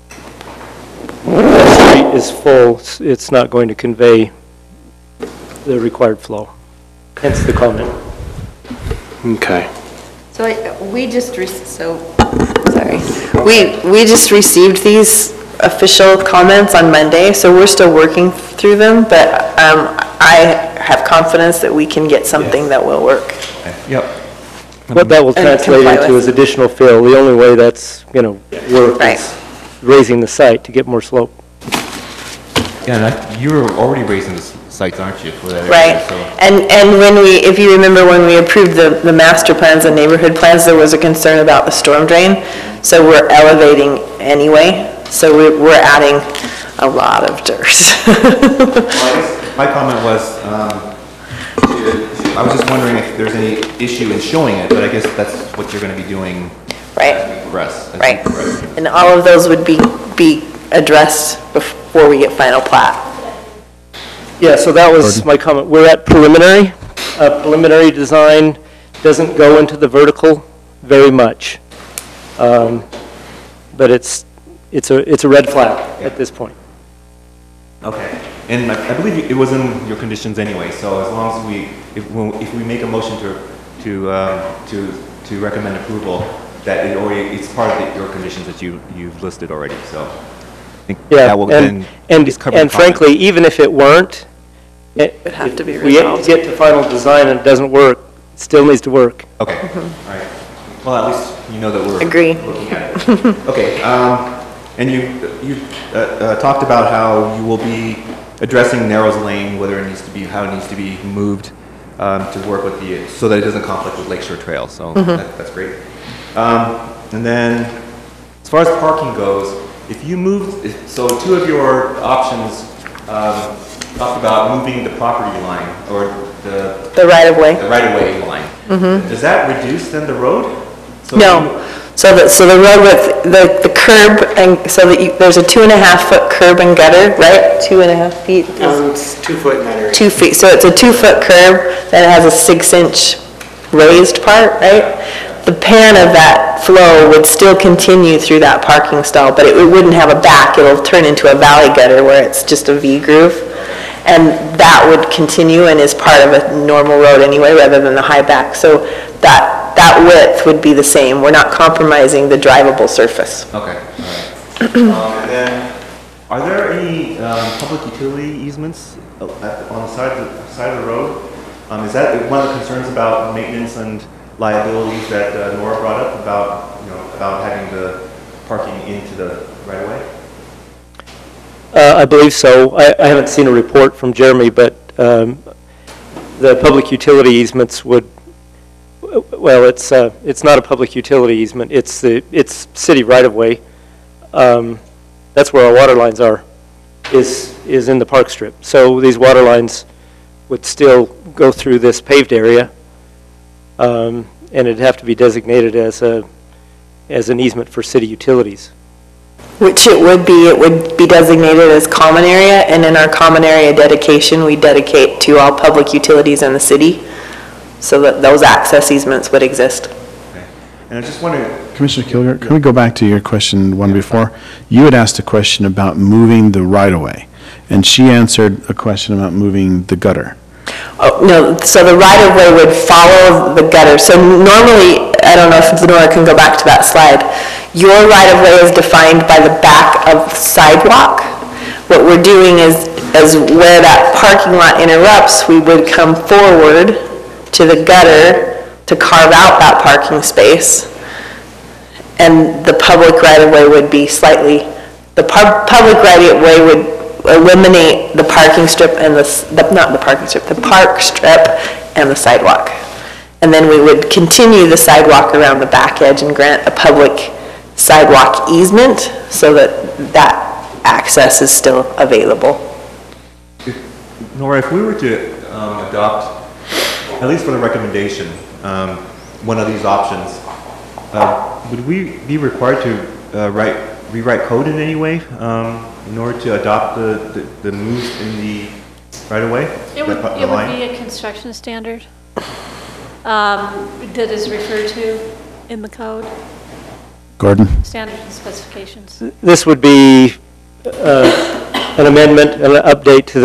that street is full, it's not going to convey the required flow, hence the comment. Okay. So we just, sorry. We just received these official comments on Monday, so we're still working through them, but I have confidence that we can get something that will work. Yep. What that will And translate comply into with. is additional fill. The only way that's going to work Right. is raising the site to get more slope. Yeah, and you're already raising the sites, aren't you, for that area? Right, So- and when if you remember when we approved the master plans and neighborhood plans, there was a concern about the storm drain, so we're elevating anyway, so we're adding a lot of dirt. Well, I guess my comment was, I was just wondering if there's any issue in showing it, but I guess that's what you're going to be doing Right. as we progress. as we Right, progress. and all of those would be addressed before we get final plat. Yeah, so that was my comment. We're at preliminary. Preliminary design doesn't go into the vertical very much. But it's a red flag at this point. Okay, and I believe it was in your conditions anyway, so as long as if we make a motion to recommend approval, that it's part of your conditions that you've listed already, so I think Yeah, that will then and just cover the frankly, comment. even if it weren't, It'd have to be if we resolved. get to final design and it doesn't work, it still needs to work. Okay, all right. Well, at least you know that we're Agree. looking at it. Okay, and you talked about how you will be addressing Narrows Lane, whether it needs to be, how it needs to be moved to work with so that it doesn't conflict with Lakeshore Trail, so that's great. And then, as far as parking goes, if you so two of your options talked about moving the property line, or The right-of-way. the right-of-way line. Does that reduce then the road? So No, so the road with the curb, and so that there's a 2.5-foot curb and gutter, right? 2.5 feet? It's 2 foot in that area. 2 feet, so it's a 2-foot curb, then it has a 6-inch raised part, right? The pan of that flow would still continue through that parking stall, but it wouldn't have a back, it'll turn into a valley gutter where it's just a V groove. And that would continue and is part of a normal road anyway, rather than the high back. So that width would be the same. We're not compromising the drivable surface. Okay, all right. And then, are there any public utility easements on the side of the road? Is that one of the concerns about maintenance and liabilities that Nora brought up about having the parking into the right of way? I believe so. I haven't seen a report from Jeremy, but the public utility easements would, well, it's not a public utility easement, it's city right-of-way. That's where our water lines are, is in the park strip. So these water lines would still go through this paved area, and it'd have to be designated as an easement for city utilities. Which it would be designated as common area, and in our common area dedication, we dedicate to all public utilities in the city, so that those access easements would exist. Okay. And I just wondering, Commissioner Kilgore, can we go back to your question one before? You had asked a question about moving the right-of-way, and she answered a question about moving the gutter. Oh, no, so the right-of-way would follow the gutter. So normally, I don't know if Lenora can go back to that slide, your right-of-way is defined by the back of the sidewalk. What we're doing is where that parking lot interrupts, we would come forward to the gutter to carve out that parking space. And the public right-of-way would be slightly, the public right-of-way would eliminate the parking strip and not the parking strip, the park strip and the sidewalk. And then we would continue the sidewalk around the back edge and grant a public sidewalk easement so that access is still available. Nora, if we were to adopt, at least for the recommendation, one of these options, would we be required to rewrite code in any way in order to adopt the moves in the right-of-way? It would be a construction standard that is referred to in the code. Gordon? Standards and specifications. This would be an amendment, an update to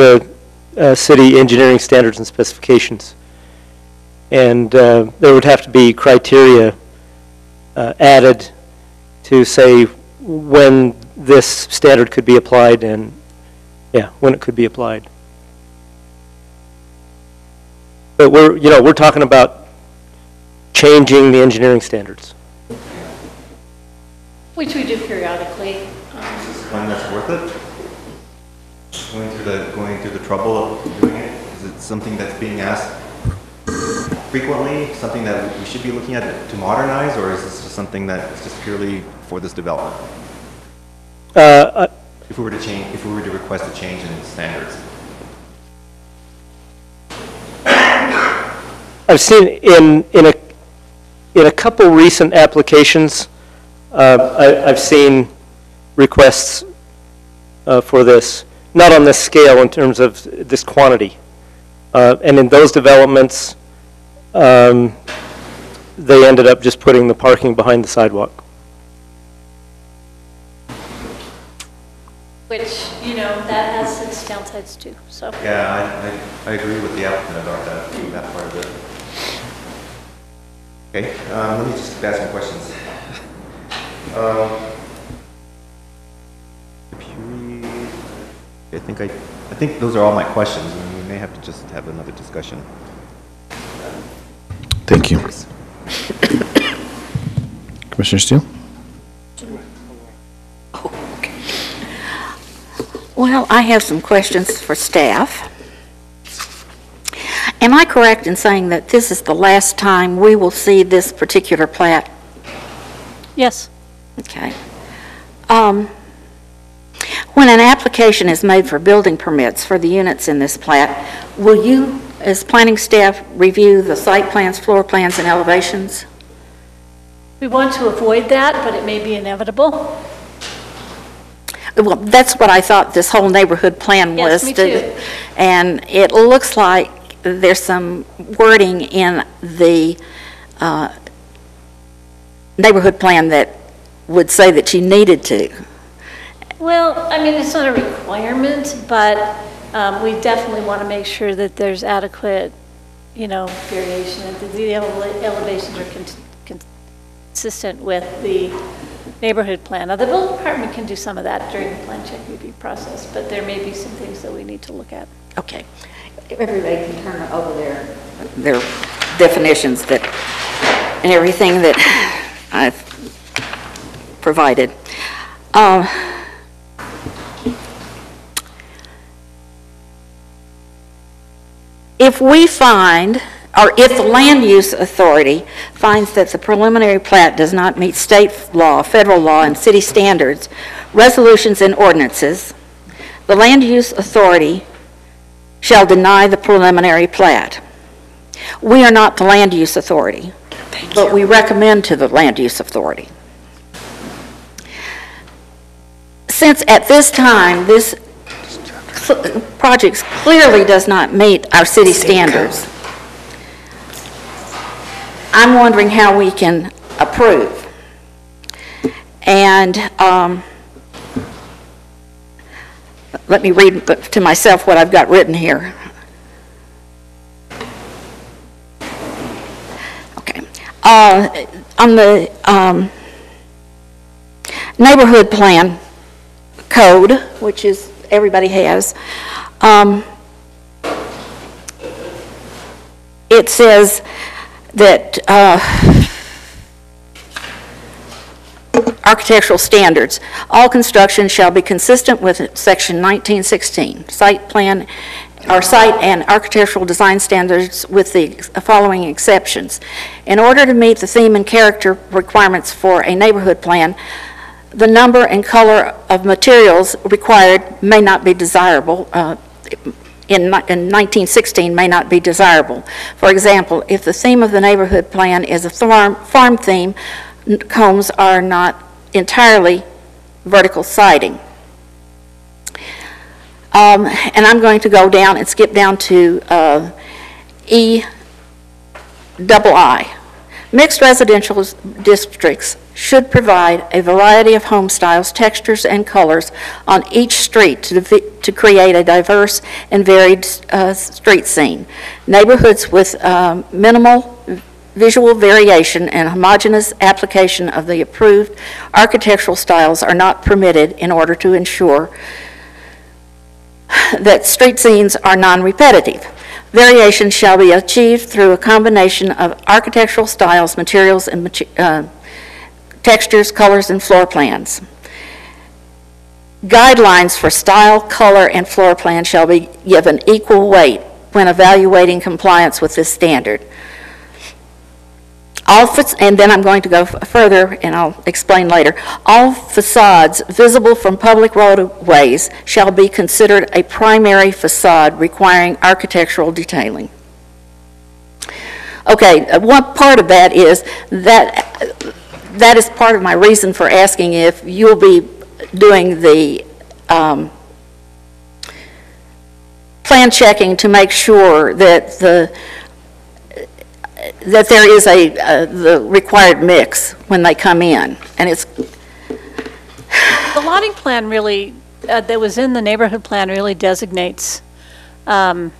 the city engineering standards and specifications. And there would have to be criteria added to say when this standard could be applied and, yeah, when it could be applied. But we're talking about changing the engineering standards. Which we do periodically. Is this one that's worth it? Going through the trouble of doing it? Is it something that's being asked frequently? Something that we should be looking at to modernize, or is this just something that's just purely for this development? If we were to request a change in standards. I've seen in a couple recent applications, I've seen requests for this, not on this scale in terms of this quantity. And in those developments, they ended up just putting the parking behind the sidewalk. Which, that has its downsides too, so. Yeah, I agree with the applicant about that part of it. Okay, let me just ask some questions. I think those are all my questions, and we may have to just have another discussion. Thank you. Commissioner Steele? Well, I have some questions for staff. Am I correct in saying that this is the last time we will see this particular plat? Yes. Okay. When an application is made for building permits for the units in this plat, will you, as planning staff, review the site plans, floor plans, and elevations? We want to avoid that, but it may be inevitable. Well, that's what I thought this whole neighborhood plan was. Yes, me too. And it looks like there's some wording in the neighborhood plan that would say that you needed to. Well, I mean, it's not a requirement, but we definitely want to make sure that there's adequate, variation, and that the elevations are consistent with the neighborhood plan. Now, the building department can do some of that during the plan check review process, but there may be some things that we need to look at. Okay. Everybody can turn over their definitions and everything that I've provided. If we find, or if the land use authority finds that the preliminary plat does not meet state law, federal law, and city standards, resolutions, and ordinances, the land use authority shall deny the preliminary plat. We are not the land use authority, but we recommend to the land use authority. since at this time, this project clearly does not meet our city standards, I'm wondering how we can approve. And let me read to myself what I've got written here. Okay. On the neighborhood plan code, which is everybody has, it says that architectural standards, all construction shall be consistent with section 1916, site plan or site and architectural design standards with the following exceptions. In order to meet the theme and character requirements for a neighborhood plan, the number and color of materials required may not be desirable. In 1916 may not be desirable. For example, if the theme of the neighborhood plan is a farm theme, homes are not entirely vertical siding. And I'm going to go down and skip down to EII. Mixed residential districts should provide a variety of home styles, textures, and colors on each street to create a diverse and varied street scene. Neighborhoods with minimal visual variation and homogeneous application of the approved architectural styles are not permitted in order to ensure that street scenes are non-repetitive. Variation shall be achieved through a combination of architectural styles, materials, and textures, colors, and floor plans. Guidelines for style, color, and floor plan shall be given equal weight when evaluating compliance with this standard. And then I'm going to go further, and I'll explain later. All facades visible from public roadways shall be considered a primary facade requiring architectural detailing. Okay, one part of that is that is part of my reason for asking if you'll be doing the plan checking to make sure that that there is the required mix when they come in, and it's. The lotting plan really, that was in the neighborhood plan, really designates the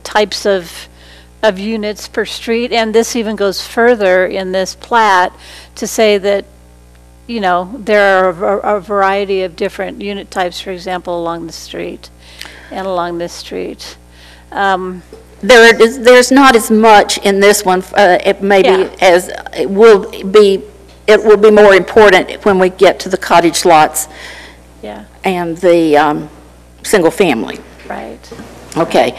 types of units per street, and this even goes further in this plat to say that, you know, there are a variety of different unit types, for example, along the street and along this street. There's not as much in this one, it may be as, it will be more important when we get to the cottage lots and the single family. Right. Okay.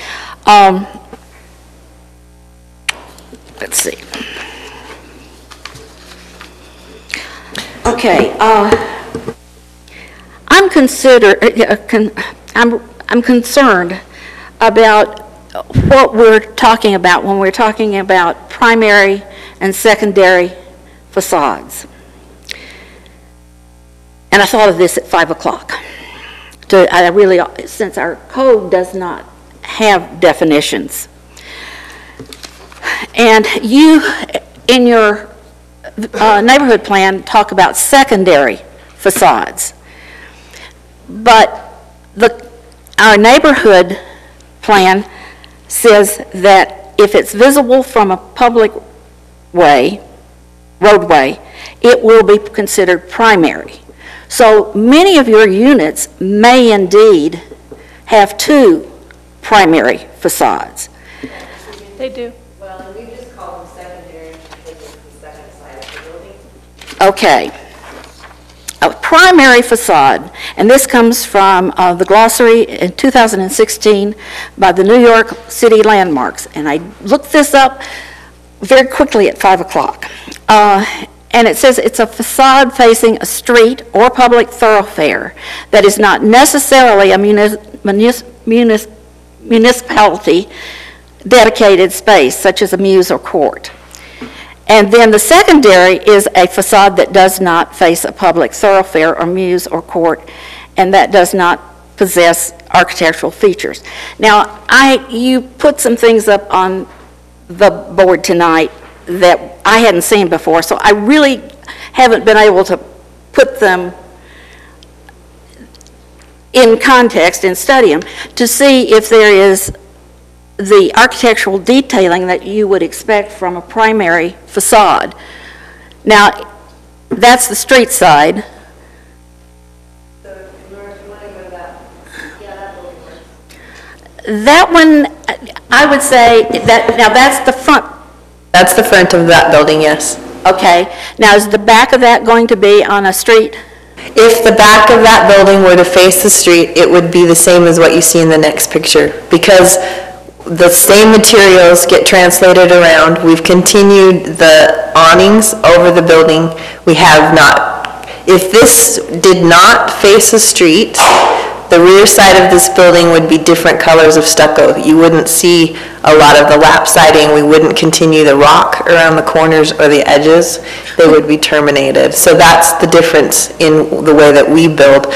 Let's see. Okay. I'm concerned about what we're talking about when we're talking about primary and secondary facades. And I thought of this at 5 o'clock. Since our code does not have definitions. And you, in your neighborhood plan, talk about secondary facades. But our neighborhood plan says that if it's visible from a public roadway, it will be considered primary. So many of your units may indeed have two primary facades. They do. Well, we just call them secondary because it's the second side of the building. Okay. A primary facade, and this comes from the glossary in 2016 by the New York City Landmarks, and I looked this up very quickly at 5 o'clock. And it says it's a facade facing a street or public thoroughfare that is not necessarily a municipality dedicated space, such as a mews or court. And then the secondary is a facade that does not face a public thoroughfare or mews or court and that does not possess architectural features. Now, you put some things up on the board tonight that I hadn't seen before, so I really haven't been able to put them in context and study them to see if there is the architectural detailing that you would expect from a primary facade. Now, that's the street side. That one, I would say, now that's the front. That's the front of that building, yes. Okay. Now, is the back of that going to be on a street? If the back of that building were to face the street, it would be the same as what you see in the next picture, because the same materials get translated around. We've continued the awnings over the building. We have not. If this did not face a street, the rear side of this building would be different colors of stucco. You wouldn't see a lot of the lap siding. We wouldn't continue the rock around the corners or the edges. They would be terminated. So that's the difference in the way that we build.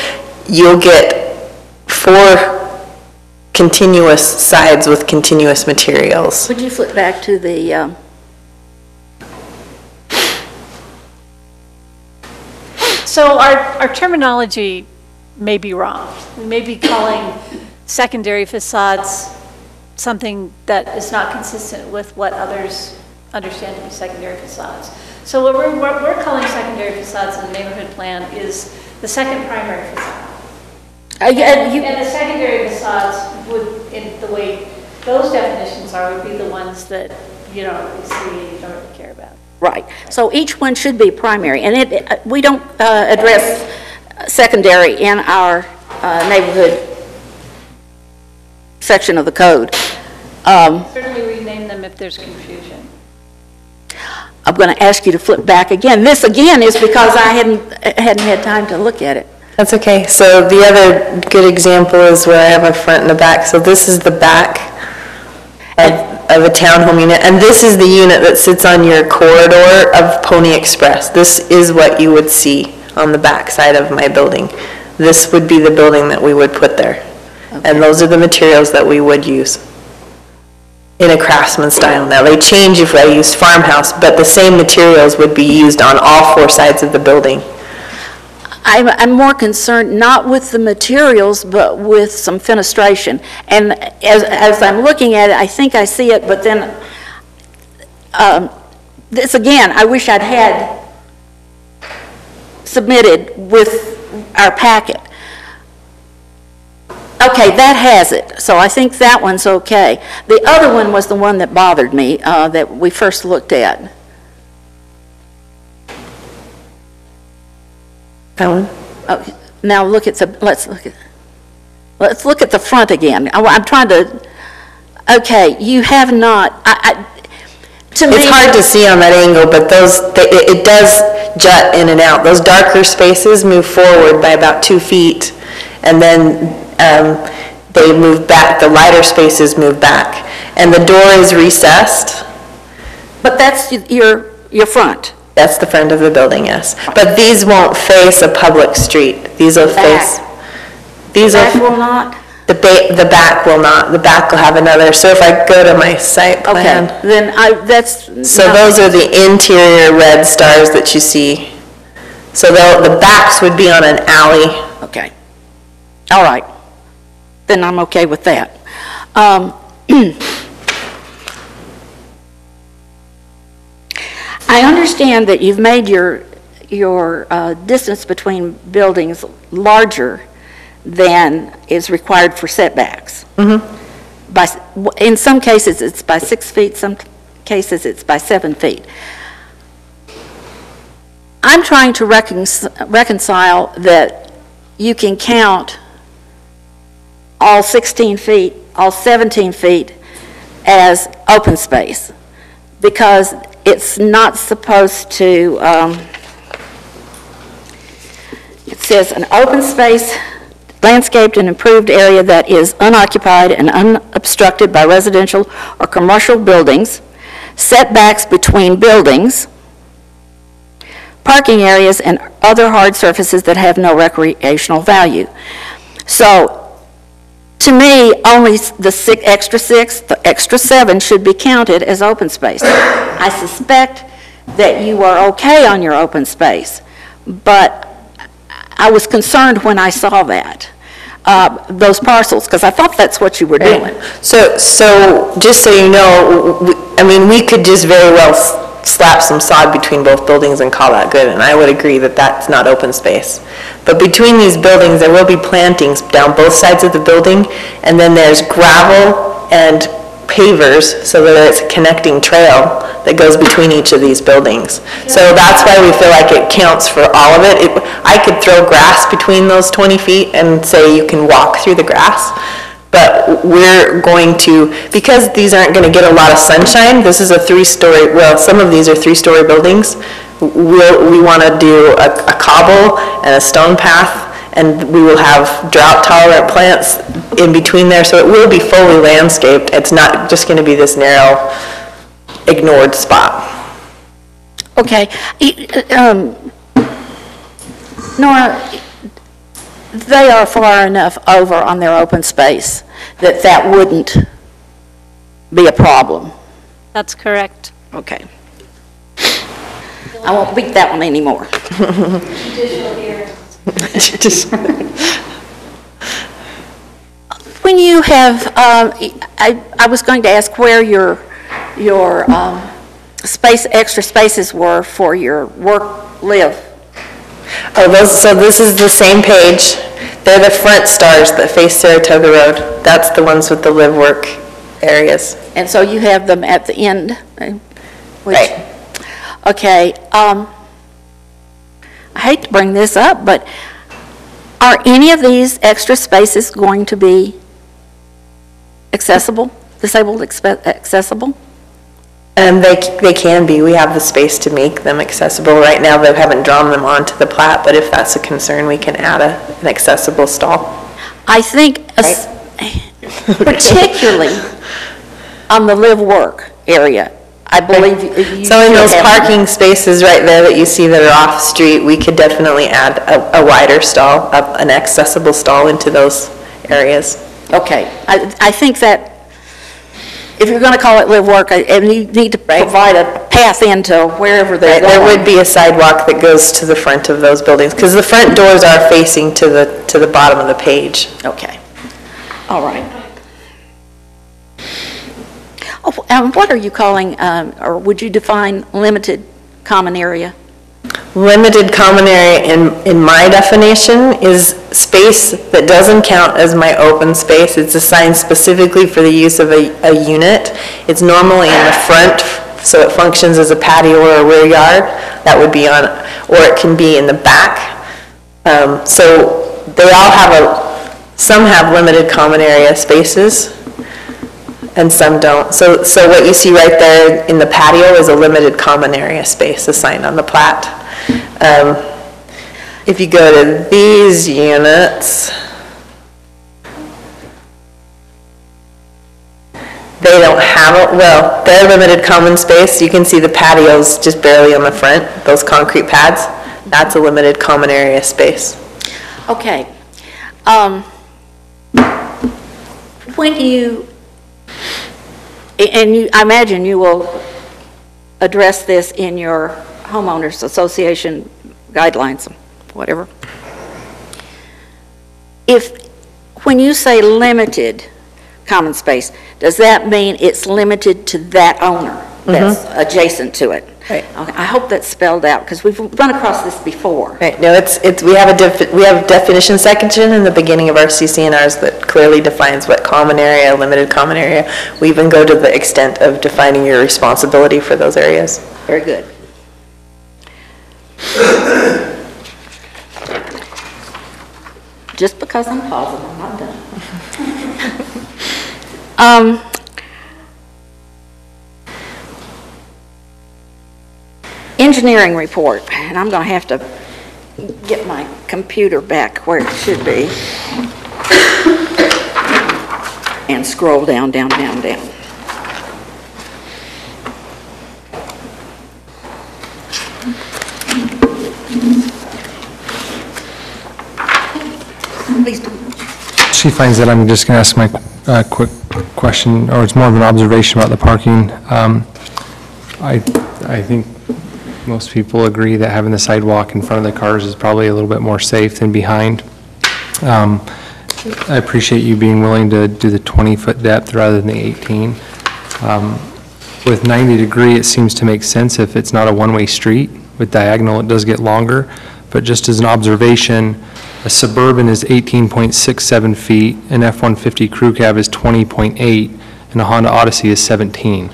You'll get 4 continuous sides with continuous materials. Would you flip back to the... So our terminology may be wrong. We may be calling secondary facades something that is not consistent with what others understand to be secondary facades. So what we're calling secondary facades in the neighborhood plan is the second primary facade. And the secondary facades would, in the way those definitions are, would be the ones that you don't really see and you don't really care about. Right. So each one should be primary. And we don't address secondary in our neighborhood section of the code. Certainly rename them if there's confusion. I'm going to ask you to flip back again. This again is because I hadn't had time to look at it. That's okay. So the other good example is where I have a front and a back. So this is the back of a townhome unit, and this is the unit that sits on your corridor of Pony Express. This is what you would see on the back side of my building. This would be the building that we would put there. Okay. And those are the materials that we would use in a craftsman style. Now they change if I used farmhouse, but the same materials would be used on all 4 sides of the building. I'm more concerned not with the materials, but with some fenestration. And as I'm looking at it, I think I see it, but then this again, I wish I'd had submitted with our packet. Okay, that has it. So I think that one's okay. The other one was the one that bothered me that we first looked at. That one? Okay, now look at let's look at the front again. I'm trying to. Okay, you have not. To me, it's hard to see on that angle, but it does jut in and out. Those darker spaces move forward by about 2 feet, and then they move back. The lighter spaces move back, and the door is recessed. But that's your front. That's the front of the building, yes. But these won't face a public street. These will face. These the back will not? The back will not. The back will have another. So if I go to my site plan. Okay, then that's. So those are the interior red stars that you see. So the backs would be on an alley. Okay. All right. Then I'm okay with that. I understand that you've made your distance between buildings larger than is required for setbacks. Mm-hmm. In some cases, it's by 6 feet, some cases it's by 7 feet. I'm trying to reconcile that you can count all 16 feet, all 17 feet as open space, because it's not supposed to, it says an open space, landscaped and improved area that is unoccupied and unobstructed by residential or commercial buildings, setbacks between buildings, parking areas, and other hard surfaces that have no recreational value. So, to me, only the extra 7 should be counted as open space. I suspect that you are okay on your open space, but I was concerned when I saw that, those parcels, because I thought that's what you were doing. So just so you know, we could just very well slap some sod between both buildings and call that good, and I would agree that that's not open space. But between these buildings, there will be plantings down both sides of the building, and then there's gravel and pavers, so that it's a connecting trail that goes between each of these buildings. So that's why we feel like it counts for all of it. I could throw grass between those 20 feet and say you can walk through the grass, but we're going to, because these aren't going to get a lot of sunshine, this is a 3-story, well, some of these are 3-story buildings, we want to do a cobble and a stone path, and we will have drought-tolerant plants in between there, so it will be fully landscaped. It's not just going to be this narrow, ignored spot. Okay. Nora, they are far enough over on their open space that that wouldn't be a problem. That's correct. Okay. I won't beat that one anymore. When you have, I was going to ask where your extra spaces were for your work-live. Oh, so this is the same page. They're the front stars that face Saratoga Road. That's the ones with the live-work areas. And so you have them at the end? Right. Okay. I hate to bring this up, but are any of these extra spaces going to be accessible, disabled accessible? They can be. We have the space to make them accessible. Right now, they haven't drawn them onto the plat, but if that's a concern, we can add an accessible stall. I think, particularly on the live-work area, I believe you So in those parking spaces right there that you see that are off-street, we could definitely add a wider stall, an accessible stall into those areas. Okay. I think that if you're going to call it live-work, and you need to provide a path into wherever they're going. There would be a sidewalk that goes to the front of those buildings, because the front doors are facing to the bottom of the page. Okay. All right. Oh, what are you calling, or would you define limited common area? Limited common area in my definition is space that doesn't count as my open space. It's assigned specifically for the use of a unit. It's normally in the front, so it functions as a patio or a rear yard. That would be on, or it can be in the back. So they all have some have limited common area spaces, and some don't. So what you see right there in the patio is a limited common area space assigned on the plat. If you go to these units, they don't have it. Well, they're limited common space. You can see the patios just barely on the front, those concrete pads. That's a limited common area space. Okay. When you, and I imagine you will address this in your homeowners association guidelines, whatever. When you say limited common space, does that mean it's limited to that owner that's adjacent to it? Right. Okay, I hope that's spelled out, because we've run across this before. Right. No, we have a definition section in the beginning of our CC&Rs that clearly defines what common area, limited common area. We even go to the extent of defining your responsibility for those areas. Very good. Just because I'm positive, I'm not done. Engineering report, and I'm going to have to get my computer back where it should be and scroll down, down, down, down. she finds that, I'm just going to ask my quick question, or it's more of an observation about the parking. I think most people agree that having the sidewalk in front of the cars is probably a little bit more safe than behind. I appreciate you being willing to do the 20-foot depth rather than the 18. With 90 degree, it seems to make sense if it's not a one-way street. With diagonal, it does get longer, but just as an observation, a Suburban is 18.67 feet, an F-150 Crew Cab is 20.8, and a Honda Odyssey is 17.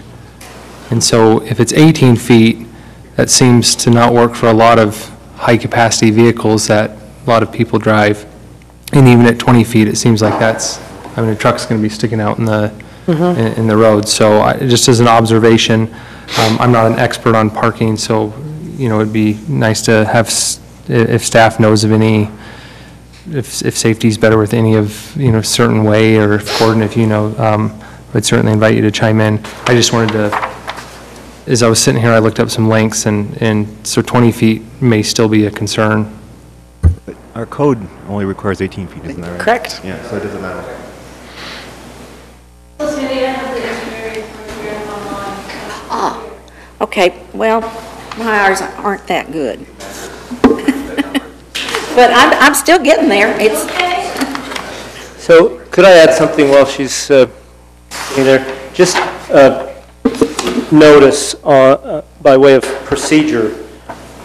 And so if it's 18 feet, that seems to not work for a lot of high-capacity vehicles that a lot of people drive. And even at 20 feet, it seems like that's, I mean, a truck's going to be sticking out in the road. So just as an observation, I'm not an expert on parking, so, you know, it'd be nice to have, if staff knows of any, if safety's better with any of, you know, certain way, or if Gordon, if you know, I'd certainly invite you to chime in. I just wanted to, as I was sitting here, I looked up some lengths, and so 20 feet may still be a concern. Our code only requires 18 feet, isn't that right? Correct. Yeah, so it doesn't matter. Okay, well, my hours aren't that good. But I'm still getting there. It's, So could I add something while she's sitting there? Just notice by way of procedure,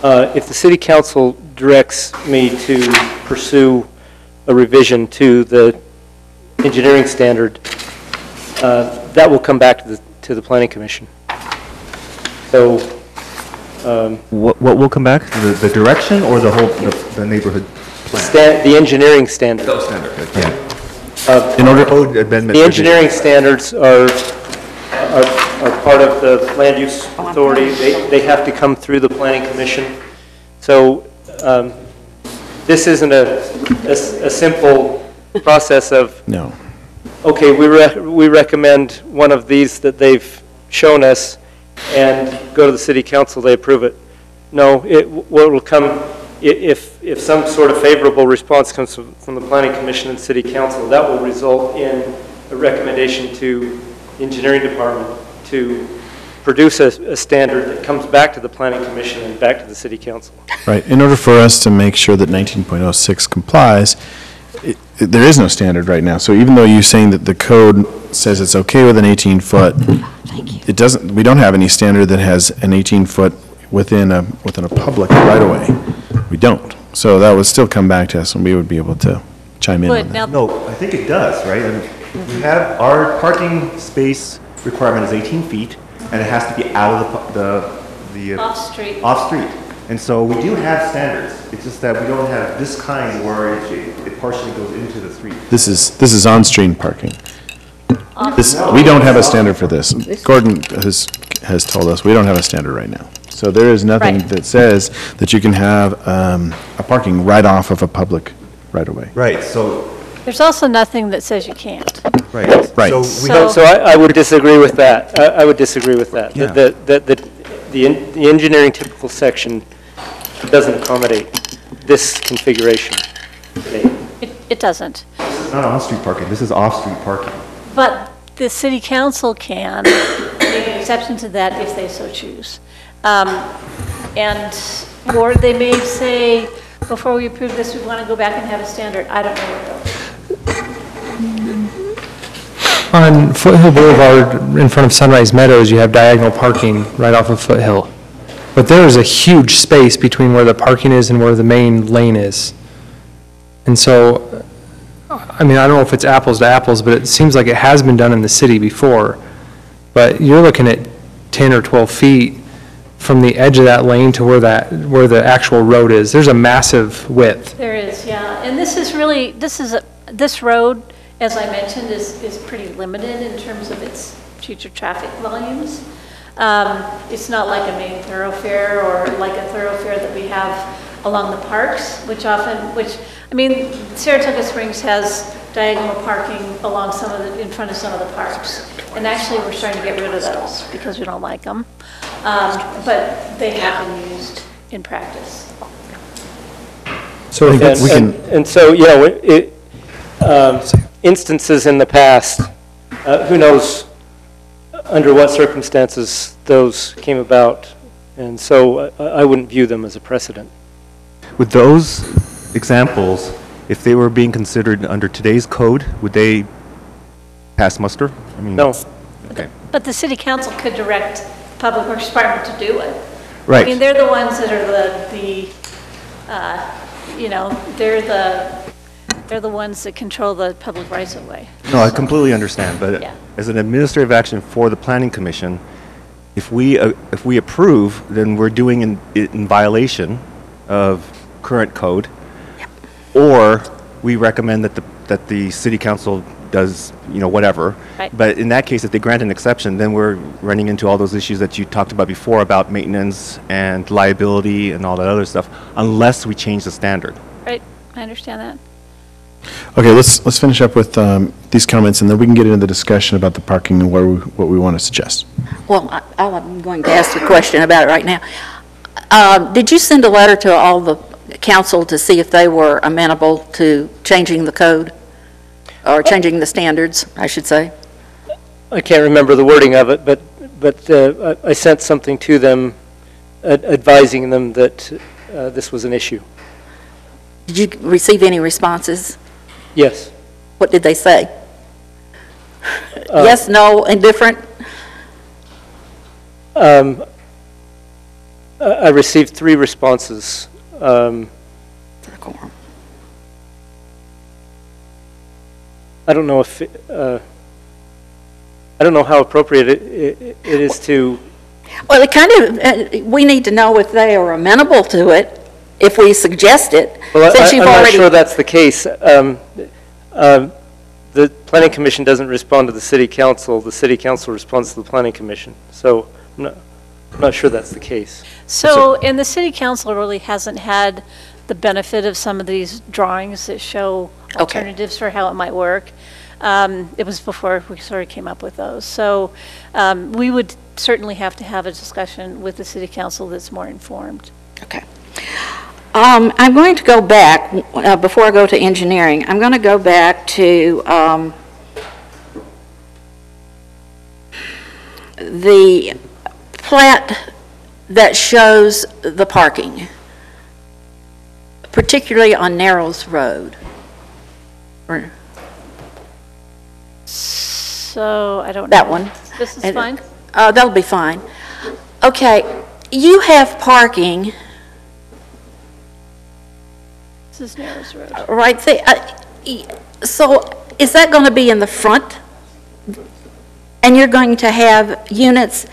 if the city council directs me to pursue a revision to the engineering standard, that will come back to the planning commission. So What will come back? The direction or the whole, the neighborhood plan? the engineering standard. Oh, standard, yeah. In order, Code amendment. the engineering standards are part of the land use authority. They have to come through the planning commission. So this isn't a simple process of, No. okay, we recommend one of these that they've shown us, and go to the city council, they approve it. No, what will come, if some sort of favorable response comes from the planning commission and city council, that will result in a recommendation to the engineering department to produce a standard that comes back to the planning commission and back to the city council. Right. In order for us to make sure that 19.06 complies, there is no standard right now. So even though you're saying that the code says it's okay with an 18-foot, it doesn't. We don't have any standard that has an 18-foot within a public right-of-way. We don't. So that would still come back to us, and we would be able to chime in on that. No, I think it does, right? I mean, we have, our parking space requirement is 18 feet, and it has to be out of the Off-street. Off-street. And so we do have standards. It's just that we don't have this kind where it partially goes into the street. This is on-street parking. We don't have a standard for this. Gordon has told us we don't have a standard right now. So there is nothing Right. that says that you can have a parking right off of a public right-of-way. Right, so, There's also nothing that says you can't. right. Right. So we So- have, So I would disagree with that. I would disagree with that. Yeah. The engineering typical section doesn't accommodate this configuration. It doesn't. this is not on-street parking, this is off-street parking. But the city council can make an exception to that if they so choose. Or they may say, before we approve this, we want to go back and have a standard. I don't know what those. On Foothill Boulevard, in front of Sunrise Meadows, you have diagonal parking right off of Foothill. But there is a huge space between where the parking is and where the main lane is. And so, I mean, I don't know if it's apples to apples, but it seems like it has been done in the city before. But you're looking at 10 or 12 feet from the edge of that lane to where the actual road is. There's a massive width. There is, yeah. And this is really, this road, as I mentioned, is pretty limited in terms of its future traffic volumes. It's not like a main thoroughfare or like a thoroughfare that we have along the parks, I mean, Saratoga Springs has diagonal parking along in front of some of the parks. And actually, we're starting to get rid of those because we don't like them. But they have been used in practice. So And so, you know, instances in the past, who knows under what circumstances those came about, and so I wouldn't view them as a precedent. With those examples, if they were being considered under today's code, would they pass muster? I mean, No. okay. But the city council could direct the Public Works Department to do it. Right. I mean, they're the ones that are you know, they're the ones that control the public rights of way. No, I completely understand, but Yeah. as an administrative action for the planning commission, if we approve, then we're doing it in violation of current code, or we recommend that the city council does, you know, whatever. Right. But in that case, if they grant an exception, then we're running into all those issues that you talked about before about maintenance and liability and all that other stuff, unless we change the standard. Right, I understand that. Okay, let's finish up with these comments, and then we can get into the discussion about the parking and what we want to suggest. Well, I'm going to ask a question about it right now. Did you send a letter to all the council to see if they were amenable to changing the code? Or changing the standards, I should say? I can't remember the wording of it, but I sent something to them advising them that this was an issue. Did you receive any responses? Yes. What did they say? Yes, no, indifferent? I received 3 responses. I don't know if, I don't know how appropriate it is to. Well, it kind of, we need to know if they are amenable to it, if we suggest it. Well, since I'm you've not already- sure that's the case. The planning commission doesn't respond to the city council responds to the planning commission. So I'm not sure that's the case. So, and the city council really hasn't had the benefit of some of these drawings that show alternatives for how it might work. It was before we sort of came up with those. So we would certainly have to have a discussion with the city council that's more informed. Okay. I'm going to go back, before I go to engineering, I'm going to go back to the plat that shows the parking, particularly on Narrows Road. So I don't know. That one. This is fine? That'll be fine. Okay, you have parking This is Narrows Road. right there. So is that going to be in the front? And you're going to have units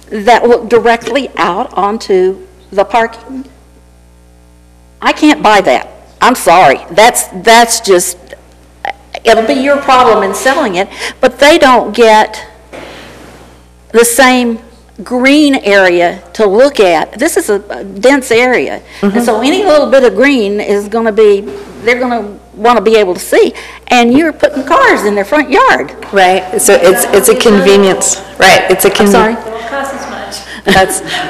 that look directly out onto the parking? I can't buy that. I'm sorry. That's just, it'll be your problem in selling it, but they don't get the same green area to look at. This is a dense area. And so any little bit of green is going to be, they're going to want to be able to see. And you're putting cars in their front yard. Right, so it's a convenience, right, it's a I'm sorry? It won't cost as much.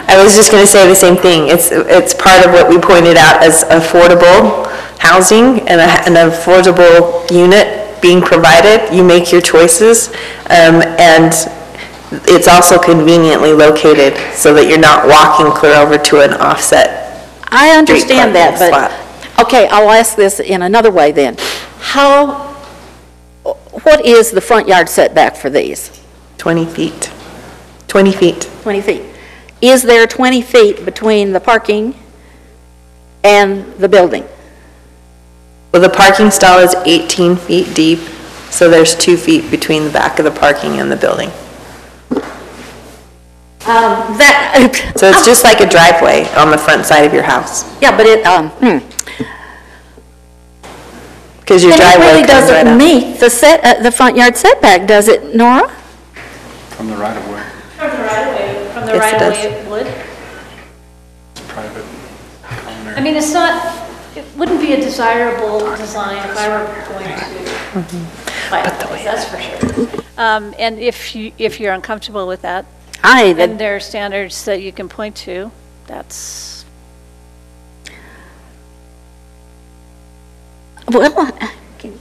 I was just going to say the same thing. It's part of what we pointed out as affordable housing and an affordable unit being provided. You make your choices, and it's also conveniently located so that you're not walking clear over to an offset. I understand street that, parking but, okay, I'll ask this in another way then. What is the front yard setback for these? 20 feet. 20 feet. 20 feet. Is there 20 feet between the parking and the building? Well, the parking stall is 18 feet deep, so there's 2 feet between the back of the parking and the building. So it's just like a driveway on the front side of your house. Yeah, but Because your then it driveway really comes right doesn't up. meet the front yard setback, does it, Nora? From the right-of-way. From the right-of-way, Yes, it does. it would. It's private. I mean, it's not, it wouldn't be a desirable design if I were going to buy a place, that's for sure. And if you're uncomfortable with that, and there are standards that you can point to, that's. Well,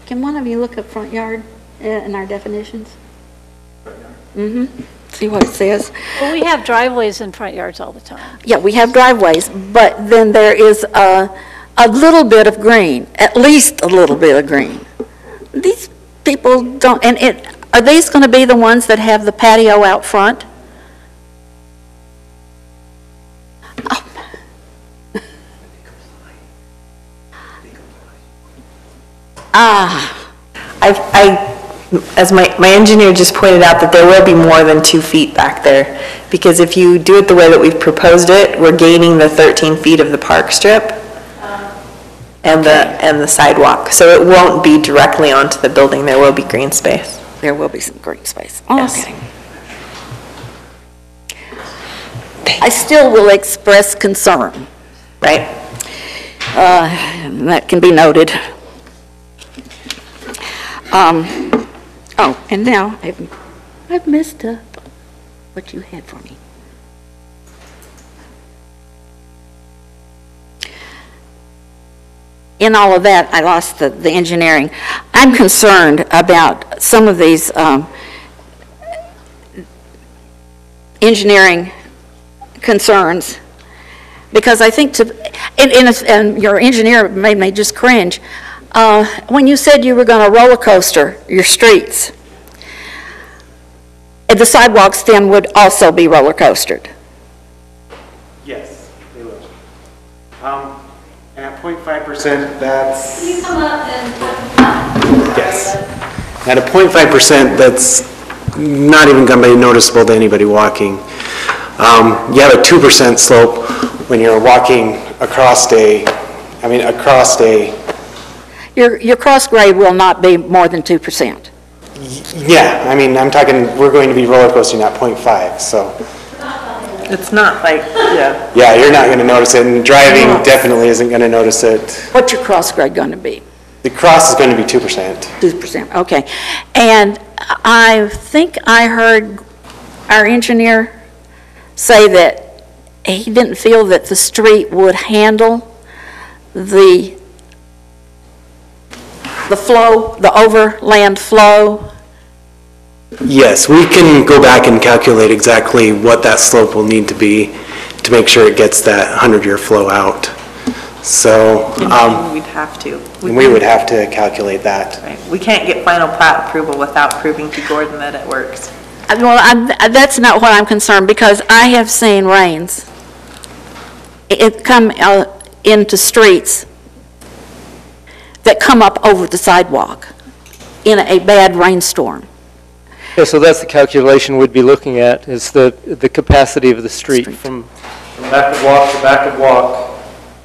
can one of you look at front yard in our definitions? Mm-hmm. See what it says? Well, we have driveways in front yards all the time. Yeah, we have driveways, but then there is a little bit of green, at least a little bit of green. These people don't, are these going to be the ones that have the patio out front? As my engineer just pointed out, that there will be more than 2 feet back there, because if you do it the way that we've proposed it, we're gaining the 13 feet of the park strip and the sidewalk, so it won't be directly onto the building. There will be green space. There will be some green space. Yes. Okay. I still will express concern. Right. That can be noted. Oh, and now I've messed up what you had for me. In all of that, I lost the engineering. I'm concerned about some of these engineering concerns, because I think and your engineer made me just cringe. When you said you were going to roller coaster your streets, the sidewalks then would also be roller coastered. Yes, they will. And at 0.5%, that's... Can you come up and... Yes. At a 0.5%, that's not even going to be noticeable to anybody walking. You have a 2% slope when you're walking across Your cross grade will not be more than 2%. Yeah, I mean, I'm talking, we're going to be roller coasting at 0.5, so. It's not like, yeah. Yeah, you're not going to notice it, and driving definitely isn't going to notice it. What's your cross grade going to be? The cross is going to be 2%. 2%, okay. And I think I heard our engineer say that he didn't feel that the street would handle the flow, the overland flow. Yes, we can go back and calculate exactly what that slope will need to be to make sure it gets that 100-year flow out. So We'd have to. we would have to calculate that. Right. We can't get final plat approval without proving to Gordon that it works. Well, that's not what I'm concerned, because I have seen rains come into streets that come up over the sidewalk in a bad rainstorm. Yeah, so that's the calculation we'd be looking at, is the capacity of the street. From back of walk to back of walk,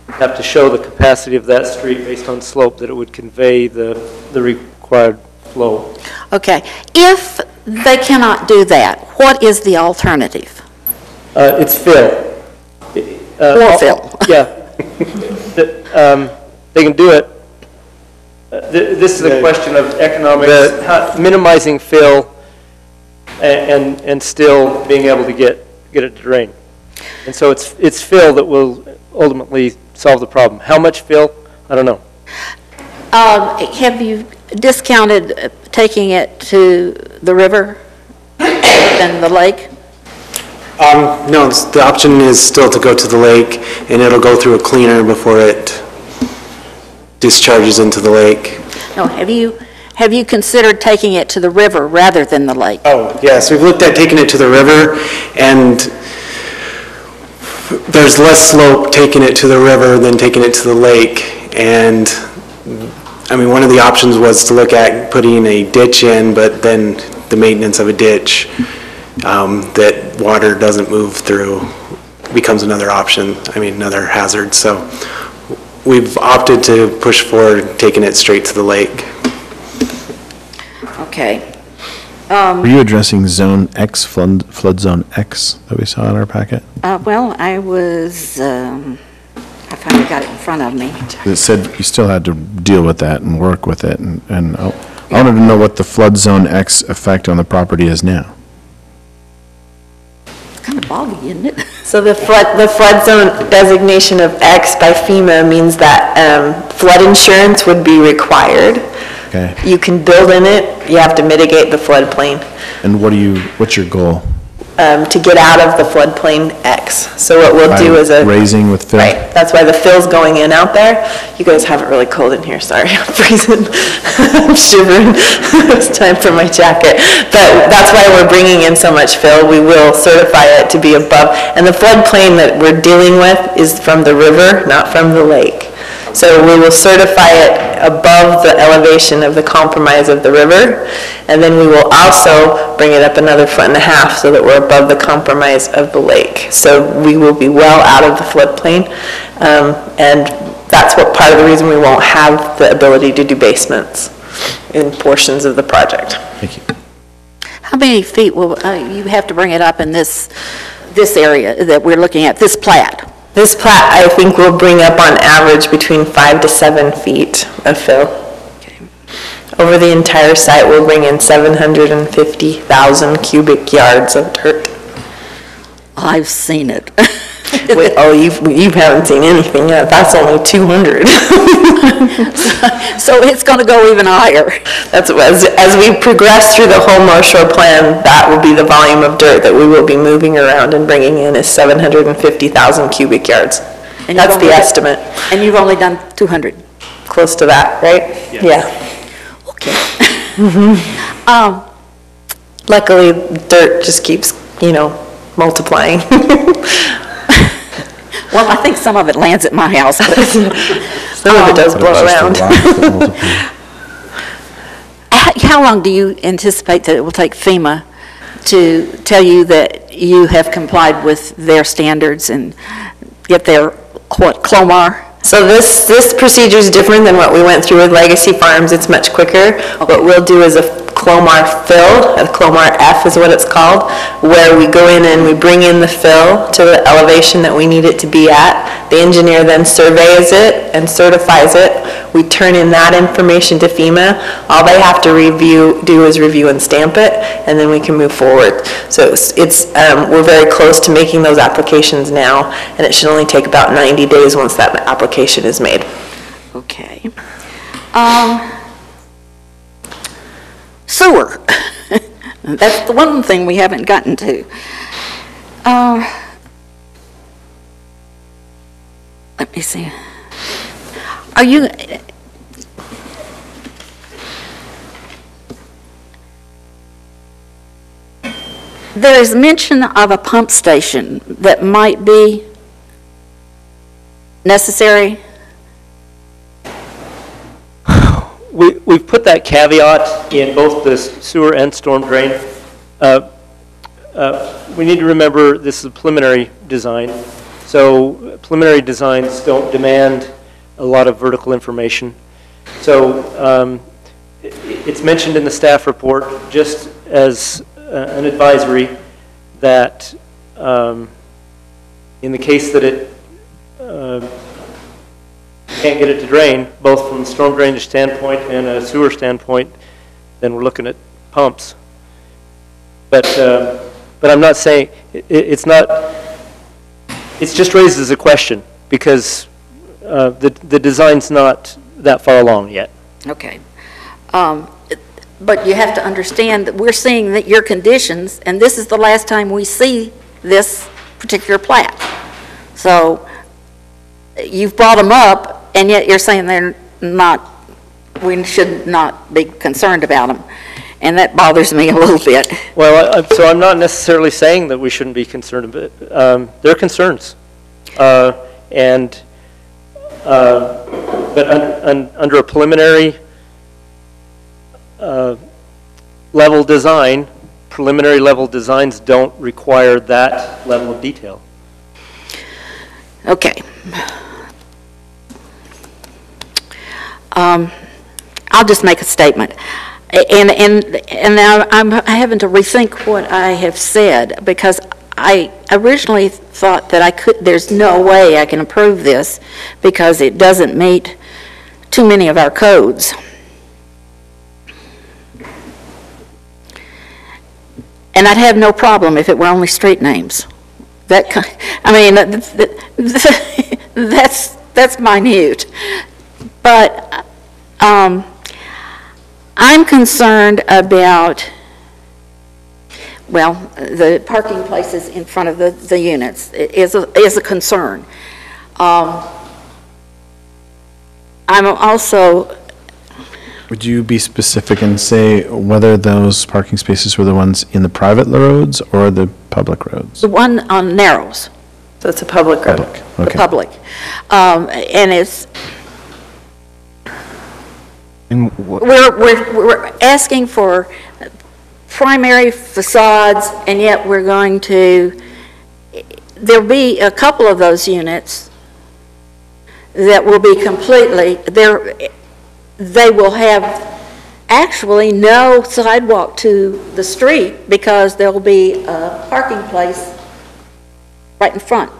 you have to show the capacity of that street based on slope, that it would convey the required flow. Okay, if they cannot do that, what is the alternative? It's fill. Or fill. Yeah. They can do it. This is a question of economics, minimizing fill and still being able to get it to drain. And so it's fill that will ultimately solve the problem. How much fill? I don't know. Have you discounted taking it to the river and the lake? No, the option is still to go to the lake, and it'll go through a cleaner before it discharges into the lake. No, have you considered taking it to the river rather than the lake? Oh, yes, we've looked at taking it to the river, and there's less slope taking it to the river than taking it to the lake. And I mean, one of the options was to look at putting a ditch in, but then the maintenance of a ditch that water doesn't move through becomes another option, another hazard. So we've opted to push forward taking it straight to the lake. Okay. Were you addressing Zone X, flood Zone X that we saw in our packet? Well, I was, I finally got it in front of me. It said you still had to deal with that and work with it, and I wanted to know what the flood Zone X effect on the property is now. It's kind of boggy, isn't it? So the flood zone designation of X by FEMA means that flood insurance would be required. Okay. You can build in it, you have to mitigate the floodplain. And what's your goal? To get out of the floodplain X. So what we'll do is By raising with fill? Right, that's why the fill's going in out there. You guys have it really cold in here, sorry, I'm freezing, I'm shivering. It's time for my jacket. But that's why we're bringing in so much fill. We will certify it to be above, and the floodplain that we're dealing with is from the river, not from the lake. So we will certify it above the elevation of the compromise of the river, and then we will also bring it up another 1.5 feet so that we're above the compromise of the lake. So we will be well out of the floodplain, and that's what part of the reason we won't have the ability to do basements in portions of the project. Thank you. How many feet will, you have to bring it up in this area that we're looking at, this plat? This plat, I think, will bring up on average between 5 to 7 feet of fill. Over the entire site, we'll bring in 750,000 cubic yards of dirt. I've seen it. Oh, you haven't seen anything yet. That's only 200. So it's going to go even higher. That's as we progress through the whole North Shore plan, that will be the volume of dirt that we will be moving around and bringing in is 750,000 cubic yards. And that's the estimate. And you've only done 200? Close to that, right? Yes. Yeah. Okay. Luckily, dirt just keeps, multiplying. Well, I think some of it lands at my house, but some of it does blow around. How long do you anticipate that it will take FEMA to tell you that you have complied with their standards and get their, Clomar? So this procedure is different than what we went through with Legacy Farms. It's much quicker. Okay. What we'll do is a Clomar fill, a Clomar F is what it's called, where we go in and we bring in the fill to the elevation that we need it to be at. The engineer then surveys it and certifies it. We turn in that information to FEMA. All they have to do is review and stamp it, and then we can move forward. So we're very close to making those applications now, and it should only take about 90 days once that application is made. Okay. Sewer. That's the one thing we haven't gotten to. Let me see. Are you... There is mention of a pump station that might be necessary. We've put that caveat in both the sewer and storm drain. We need to remember this is a preliminary design. So preliminary designs don't demand a lot of vertical information. So it's mentioned in the staff report just as an advisory that in the case that it can't get it to drain, both from a storm drainage standpoint and a sewer standpoint, then we're looking at pumps. But I'm not saying, it's not, it's just raised as a question because the design's not that far along yet. Okay. But you have to understand that we're seeing that your conditions, and this is the last time we see this particular plat. So you've brought them up, and yet you're saying they're not, we should not be concerned about them. And that bothers me a little bit. Well, so I'm not necessarily saying that we shouldn't be concerned about it. They're concerns. But under a preliminary level design, preliminary level designs don't require that level of detail. Okay. I'll just make a statement. And now I'm having to rethink what I have said because I originally thought that there's no way I can approve this because it doesn't meet too many of our codes. And I'd have no problem if it were only street names. That's minute. But I'm concerned about, well, the parking places in front of the units is a concern. I'm also, Would you be specific and say whether those parking spaces were the ones in the private roads or the public roads? the one on Narrows, So it's a public road. Public, the okay. public. And it's, And we're asking for primary facades, and yet we're going to, there'll be a couple of those units that will be completely, they will have actually no sidewalk to the street because there'll be a parking place right in front.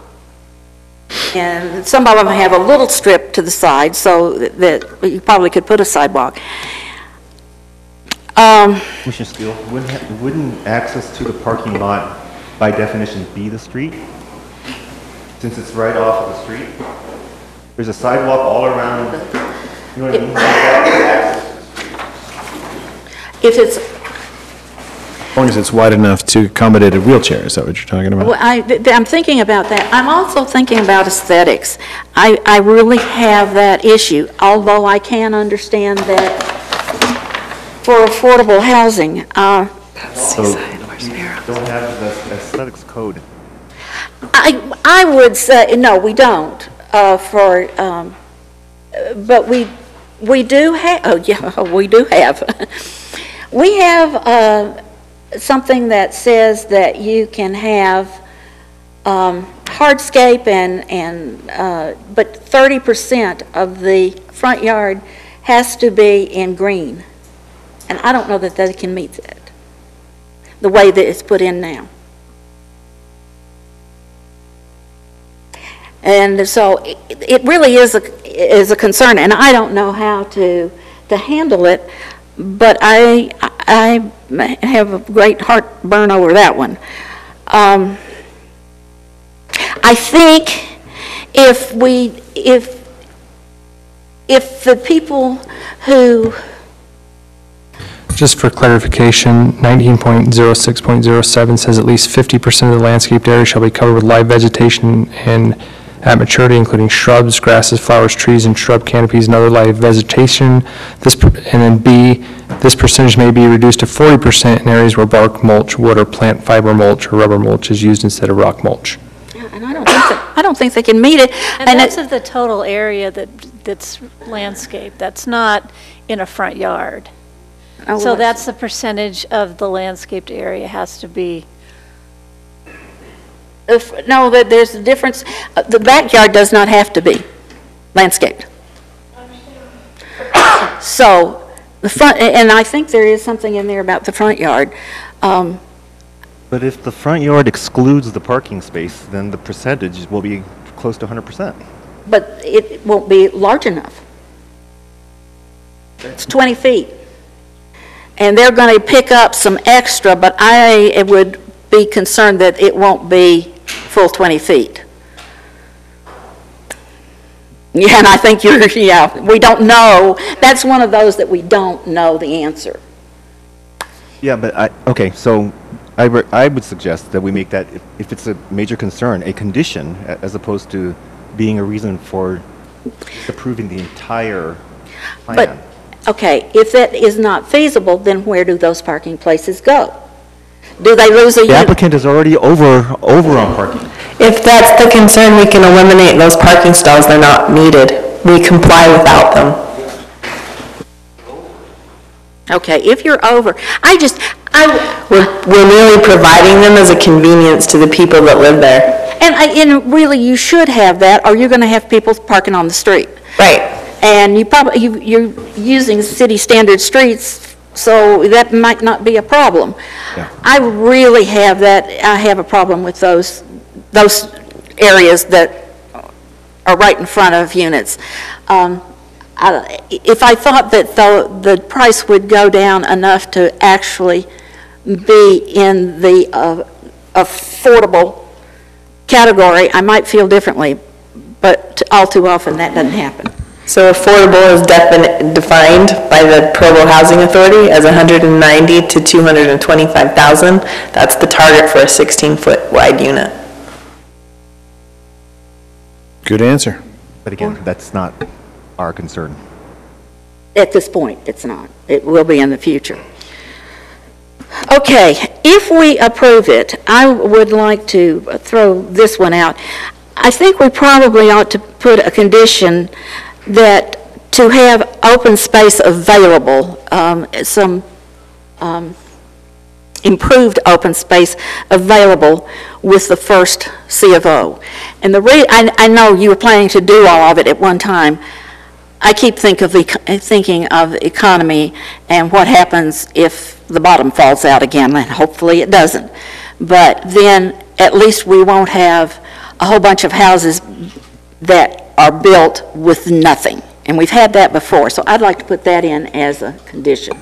And some of them have a little strip to the side so that you probably could put a sidewalk. Commissioner Steele, wouldn't access to the parking lot by definition be the street? Since it's right off of the street? There's a sidewalk all around, you know what I mean? If it's, As long as it's wide enough to accommodate a wheelchair, is that what you're talking about? well, I'm thinking about that. I'm also thinking about aesthetics. I really have that issue, although I can understand that for affordable housing. So you don't have the aesthetics code. I would say, no, we don't, but we do have, oh yeah, we do have. We have something that says that you can have hardscape but 30% of the front yard has to be in green. And I don't know that they can meet that, the way that it's put in now. And so it really is a concern, and I don't know how to handle it, but I have a great heartburn over that one. I think if the people who, Just for clarification, 19.06.07 says at least 50% of the landscaped area shall be covered with live vegetation and at maturity, including shrubs, grasses, flowers, trees, and shrub canopies and other live vegetation. And then B, this percentage may be reduced to 40% in areas where bark mulch, wood, or plant fiber mulch or rubber mulch is used instead of rock mulch. and I don't think they can meet it. And that's of the total area that's landscaped. That's not in a front yard. Oh, So well, that's the percentage of the landscaped area has to be. No, but there's a difference. The backyard does not have to be landscaped. So the front, and I think there is something in there about the front yard. But if the front yard excludes the parking space, then the percentage will be close to 100%. But it won't be large enough. It's 20 feet. And they're going to pick up some extra, but I would be concerned that it won't be full 20 feet. Yeah, and I think we don't know. That's one of those that we don't know the answer. Yeah, but okay, so I would suggest that we make that, if it's a major concern, a condition, as opposed to being a reason for approving the entire plan. But, okay, if that is not feasible, then where do those parking places go? Do they lose a The unit? applicant is already over on parking. If that's the concern, we can eliminate those parking stalls. They're not needed. We comply without them. Okay, if you're over, We're merely providing them as a convenience to the people that live there. and really, you should have that, or you're going to have people parking on the street. Right. And you're using city standard streets, so that might not be a problem. Yeah. I really have that, I have a problem with those areas that are right in front of units. If I thought that the price would go down enough to actually be in the affordable category, I might feel differently, but all too often that doesn't happen. So affordable is defined by the Provo Housing Authority as 190 to 225,000. That's the target for a 16-foot wide unit. Good answer. But again, that's not our concern. At this point, it's not. It will be in the future. Okay, if we approve it, I would like to throw this one out. I think we probably ought to put a condition that to have open space available, some improved open space available with the first C of O. And I know you were planning to do all of it at one time. I keep thinking of economy and what happens if the bottom falls out again, and hopefully it doesn't. But then at least we won't have a whole bunch of houses that are built with nothing. And we've had that before, so I'd like to put that in as a condition.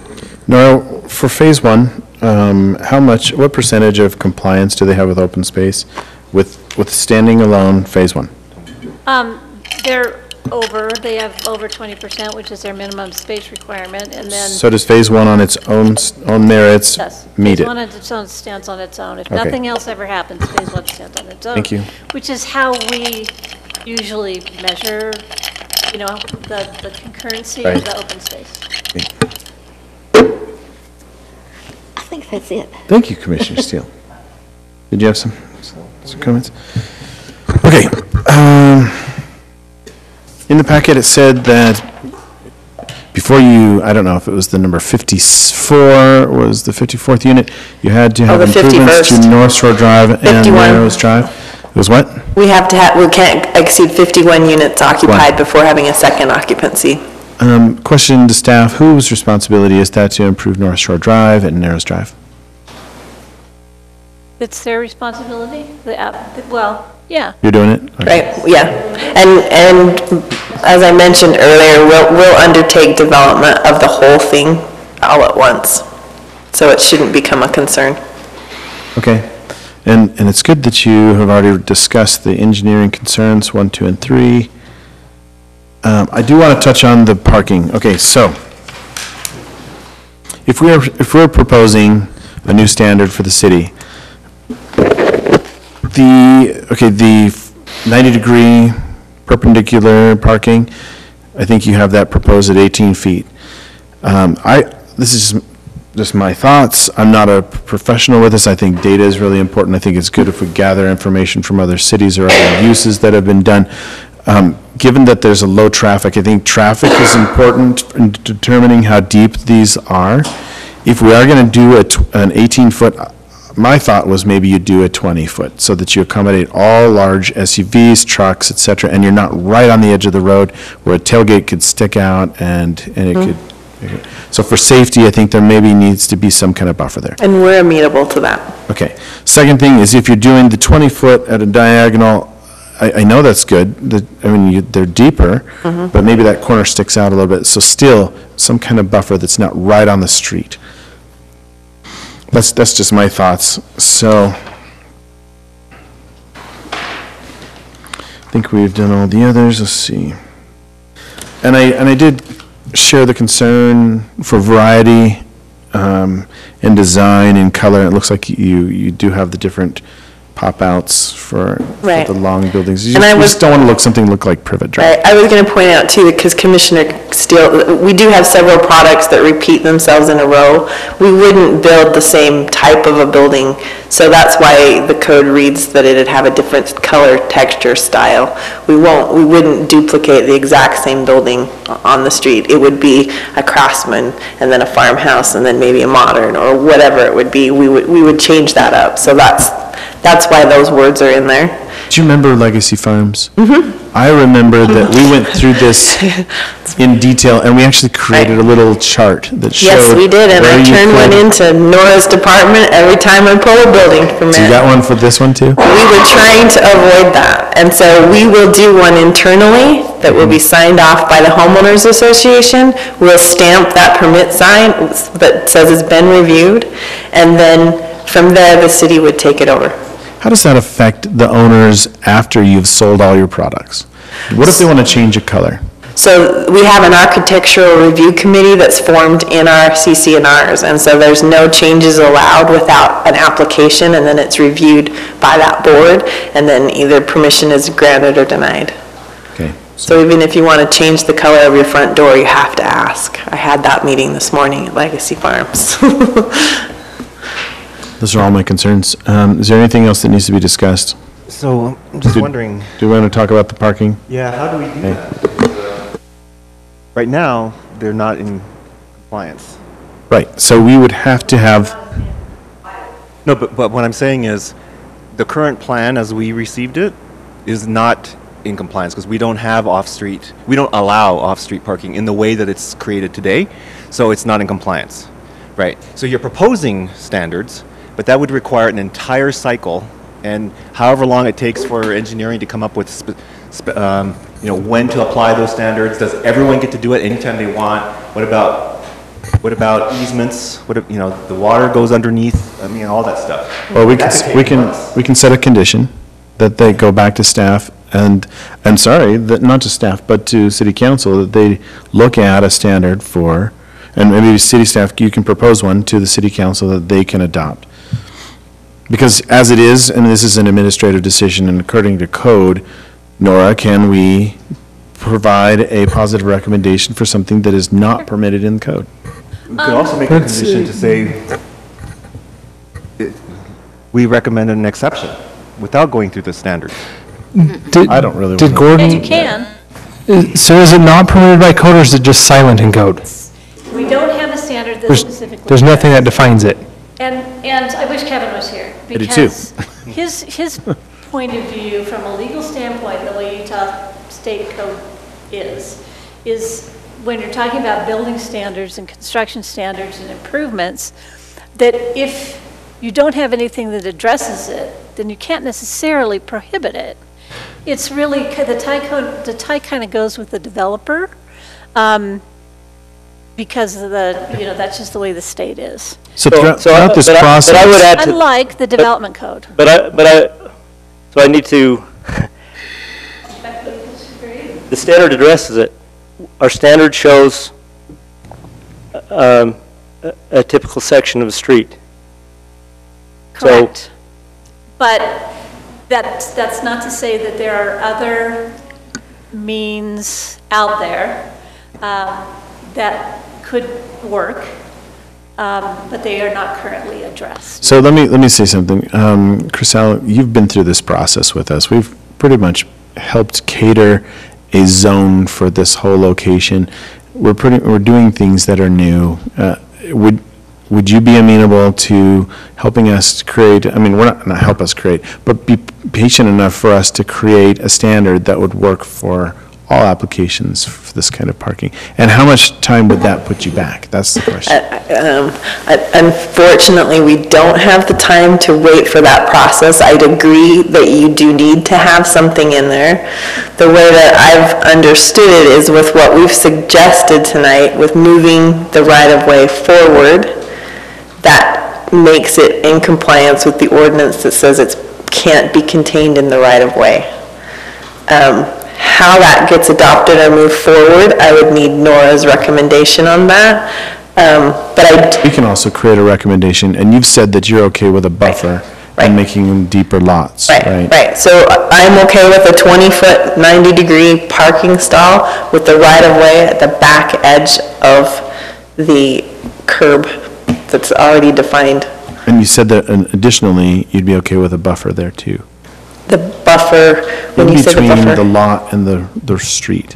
Now, for phase one, what percentage of compliance do they have with open space with standing alone phase one? They have over 20%, which is their minimum space requirement, and then. So does phase one on its own merits Yes. meet Phase it? one on its own stands on its own. If Okay. nothing else ever happens, phase one stands on its own. Thank you. Which is how we usually measure, the concurrency Right. of the open space. I think that's it. Thank you, Commissioner Steele. Did you have some comments? Okay. In the packet, it said that before I don't know if it was the number 54, was the 54th unit, you had to have the improvements 51st. to North Shore Drive and 51. Narrows Drive. It was what? We can't exceed 51 units occupied before having a second occupancy. Question to staff, whose responsibility is that to improve North Shore Drive and Narrows Drive? It's their responsibility? Yeah. You're doing it? Okay. Right, yeah. And as I mentioned earlier, we'll undertake development of the whole thing all at once. So it shouldn't become a concern. Okay. And it's good that you have already discussed the engineering concerns, 1, 2, and 3. I do want to touch on the parking. Okay, so if we're proposing a new standard for the city, the 90-degree perpendicular parking, I think you have that proposed at 18 feet. This is just my thoughts. I'm not a professional with this. I think data is really important. I think it's good if we gather information from other cities or other uses that have been done. Given that there's a low traffic, I think traffic is important in determining how deep these are. If we are going to do an 18-foot, my thought was maybe you do a 20-foot so that you accommodate all large SUVs, trucks, et cetera, and you're not right on the edge of the road where a tailgate could stick out and it could. So for safety, I think there maybe needs to be some kind of buffer there. And we're amenable to that. Okay. Second thing is if you're doing the 20-foot at a diagonal, I know that's good. They're deeper, but maybe that corner sticks out a little bit. So still, some kind of buffer that's not right on the street. That's just my thoughts. So I think we've done all the others. Let's see. And I did share the concern for variety in design and color. It looks like you do have the different pop-outs for the long buildings. You just don't want to look like Privet Drive. I was going to point out too, because Commissioner Steele, we do have several products that repeat themselves in a row. We wouldn't build the same type of a building, so that's why the code reads that it'd have a different color, texture, style. We wouldn't duplicate the exact same building on the street. It would be a Craftsman, and then a farmhouse, and then maybe a modern, or whatever it would be. We would change that up, so that's why those words are in there. Do you remember Legacy Farms? I remember that we went through this in detail, and we actually created a little chart that showed. Yes, we did, and I turned one into Nora's department every time I pull a building permit. So you got one for this one too? We were trying to avoid that, and so we will do one internally that will be signed off by the homeowners association. We'll stamp that permit sign that says it's been reviewed, and then from there, the city would take it over. How does that affect the owners after you've sold all your products? What if they want to change a color? So we have an architectural review committee that's formed in our CC&Rs, and so there's no changes allowed without an application, and then it's reviewed by that board, and then either permission is granted or denied. Okay. So even if you want to change the color of your front door, you have to ask. I had that meeting this morning at Legacy Farms. Those are all my concerns. Is there anything else that needs to be discussed? So I'm just wondering, Do we want to talk about the parking? yeah, how do we do that? Right now, they're not in compliance. Right, so we would have to have, No, but what I'm saying is, the current plan as we received it is not in compliance because we don't have off-street, we don't allow off-street parking in the way that it's created today, so it's not in compliance, right? So you're proposing standards, but that would require an entire cycle, and however long it takes for engineering to come up with, when to apply those standards. Does everyone get to do it anytime they want? What about easements? The water goes underneath, all that stuff. well, That could take months. we can set a condition that they go back to staff and sorry, that not to staff, but to city council, that they look at a standard for, and maybe city staff, you can propose one to the city council that they can adopt. Because as it is, and this is an administrative decision, and according to code, Nora, can we provide a positive recommendation for something that is not permitted in code? We could also make a condition to say, we recommend an exception without going through the standard. I don't really Did want And you Gordon, can. so is it not permitted by code, or is it just silent in code? We don't have a standard that There's specifically. there's nothing that defines it. And I wish Kevin was here. do too. Because his point of view, from a legal standpoint, the way Utah State Code is when you're talking about building standards and construction standards and improvements, that if you don't have anything that addresses it, then you can't necessarily prohibit it. It's really, the tie kind of goes with the developer, because of that's just the way the state is. So throughout this process. But I would add to, Unlike the development code. so I need to, the standard addresses it. Our standard shows a typical section of a street. So- Correct. But that's not to say that there are other means out there that could work, but they are not currently addressed. So let me say something. Chriselle, you've been through this process with us. We've pretty much helped cater a zone for this whole location. We're doing things that are new. Would you be amenable to helping us create, we're not help us create, but be patient enough for us to create a standard that would work for all applications for this kind of parking? And how much time would that put you back? That's the question. Unfortunately, we don't have the time to wait for that process. I'd agree that you do need to have something in there. The way that I've understood it is with what we've suggested tonight, with moving the right-of-way forward, that makes it in compliance with the ordinance that says it can't be contained in the right-of-way. How that gets adopted or moved forward, I would need Nora's recommendation on that. We can also create a recommendation, and you've said that you're okay with a buffer and making them deeper lots, right? Right, so I'm okay with a 20-foot, 90-degree parking stall with the right-of-way at the back edge of the curb that's already defined. And you said that additionally, you'd be okay with a buffer there too. The buffer, when you said the In between the buffer? lot and the street,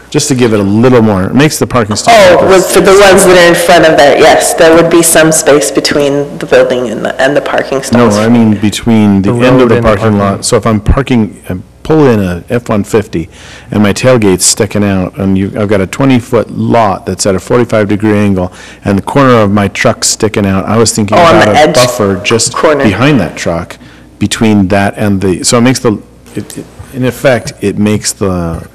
just to give it a little more, it makes the parking stall. For the ones that are in front of there, yes, there would be some space between the building and the parking No, stalls. I mean between the The end of road the and the parking parking. lot. So if I'm pull in a F-150 and my tailgate's sticking out, and I've got a 20-foot lot that's at a 45-degree angle, and the corner of my truck's sticking out, I was thinking on about the a edge buffer just corner. behind that truck, between that and so it makes in effect, it makes the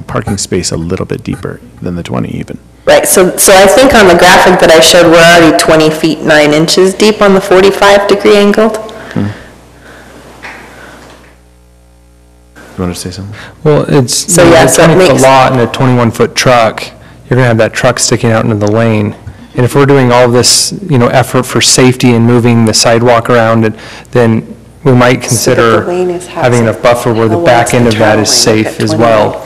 parking space a little bit deeper than the 20 even. Right, so I think on the graphic that I showed, we're already 20 feet 9 inches deep on the 45-degree angled. You wanted to say something? Well, it's, So, you know, yeah, a so it 20-foot makes- lot and a 21-foot truck, you're going to have that truck sticking out into the lane. And if we're doing all this, you know, effort for safety and moving the sidewalk around, then we might consider lane is having enough buffer where the back end of that is safe as well.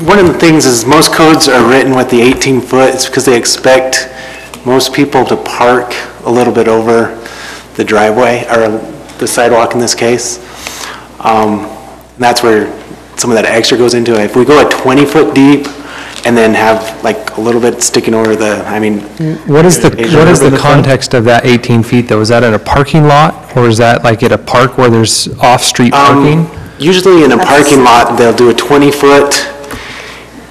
One of the things is most codes are written with the 18-foot. It's because they expect most people to park a little bit over the driveway, or the sidewalk in this case. And that's where some of that extra goes into it. If we go a 20-foot deep and then have like a little bit sticking over the, I mean. What is the context of that 18 feet, though? Is that in a parking lot, or is that like at a park where there's off-street parking? Usually in a parking lot, they'll do a 20-foot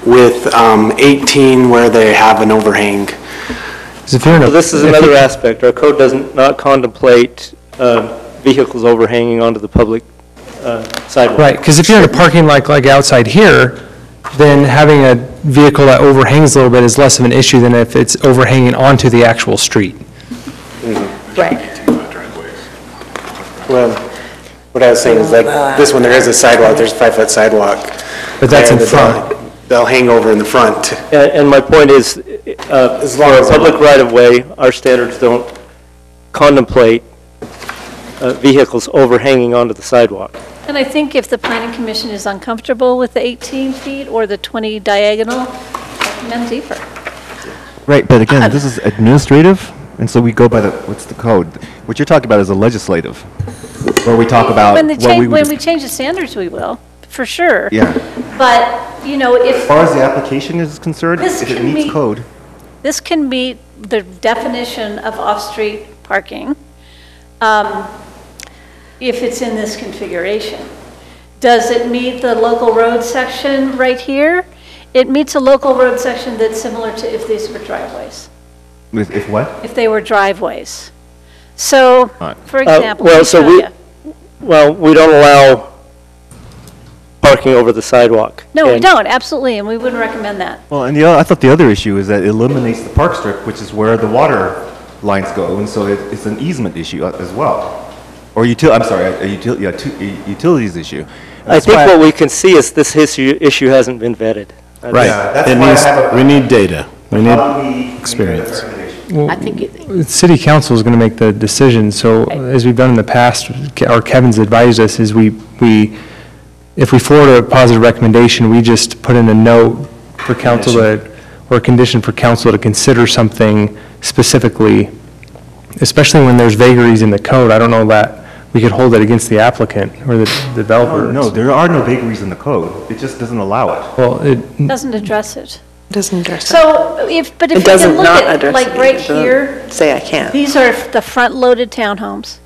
with 18 where they have an overhang. If you're in a- So this is another aspect. Our code does not contemplate vehicles overhanging onto the public sidewalk. Right, because if you're in a parking lot like outside here, then having a vehicle that overhangs a little bit is less of an issue than if it's overhanging onto the actual street. Right. Well, what I was saying is like, this one, there is a sidewalk, there's a 5-foot sidewalk. But that's in there that front. They'll hang over in the front. And my point is, As for long a as- public right-of-way, our standards don't contemplate vehicles overhanging onto the sidewalk. And I think if the planning commission is uncomfortable with the 18 feet or the 20 diagonal, recommend deeper. Right, but again, this is administrative, and so we go by what's the code? What you're talking about is a legislative, where we talk about When would we change the standards, we will, for sure. Yeah. But, you know, As far as the application is concerned, This if it can meets be- code, this can meet the definition of off-street parking if it's in this configuration. Does it meet the local road section right here? It meets a local road section that's similar to if these were driveways, if what? if they were driveways. So, Right. for example, Well, let me so show you. we don't allow parking over the sidewalk. No, we And- don't, absolutely, and we wouldn't recommend that. Well, and I thought the other issue is that it eliminates the park strip, which is where the water lines go, and so it's an easement issue as well. Or a utilities issue. I That's think why what we can see is this issue hasn't been vetted. Right. Yeah, that's It why I needs, have a- we need data. We How do need we make that experience. recommendation? I think it, City council is going to make the decision, so as we've done in the past, or Kevin's advised us, is if we forward a positive recommendation, we just put in a note for council to, or a condition for council to consider something specifically, especially when there's vagaries in the code. I don't know that we could hold it against the applicant or the developer. No, there are no vagaries in the code. It just doesn't allow it. Well, it, Doesn't address it. Doesn't address it. So, but if It you can doesn't look not at, address like, it. right It doesn't here, Say I can't. these are the front-loaded townhomes.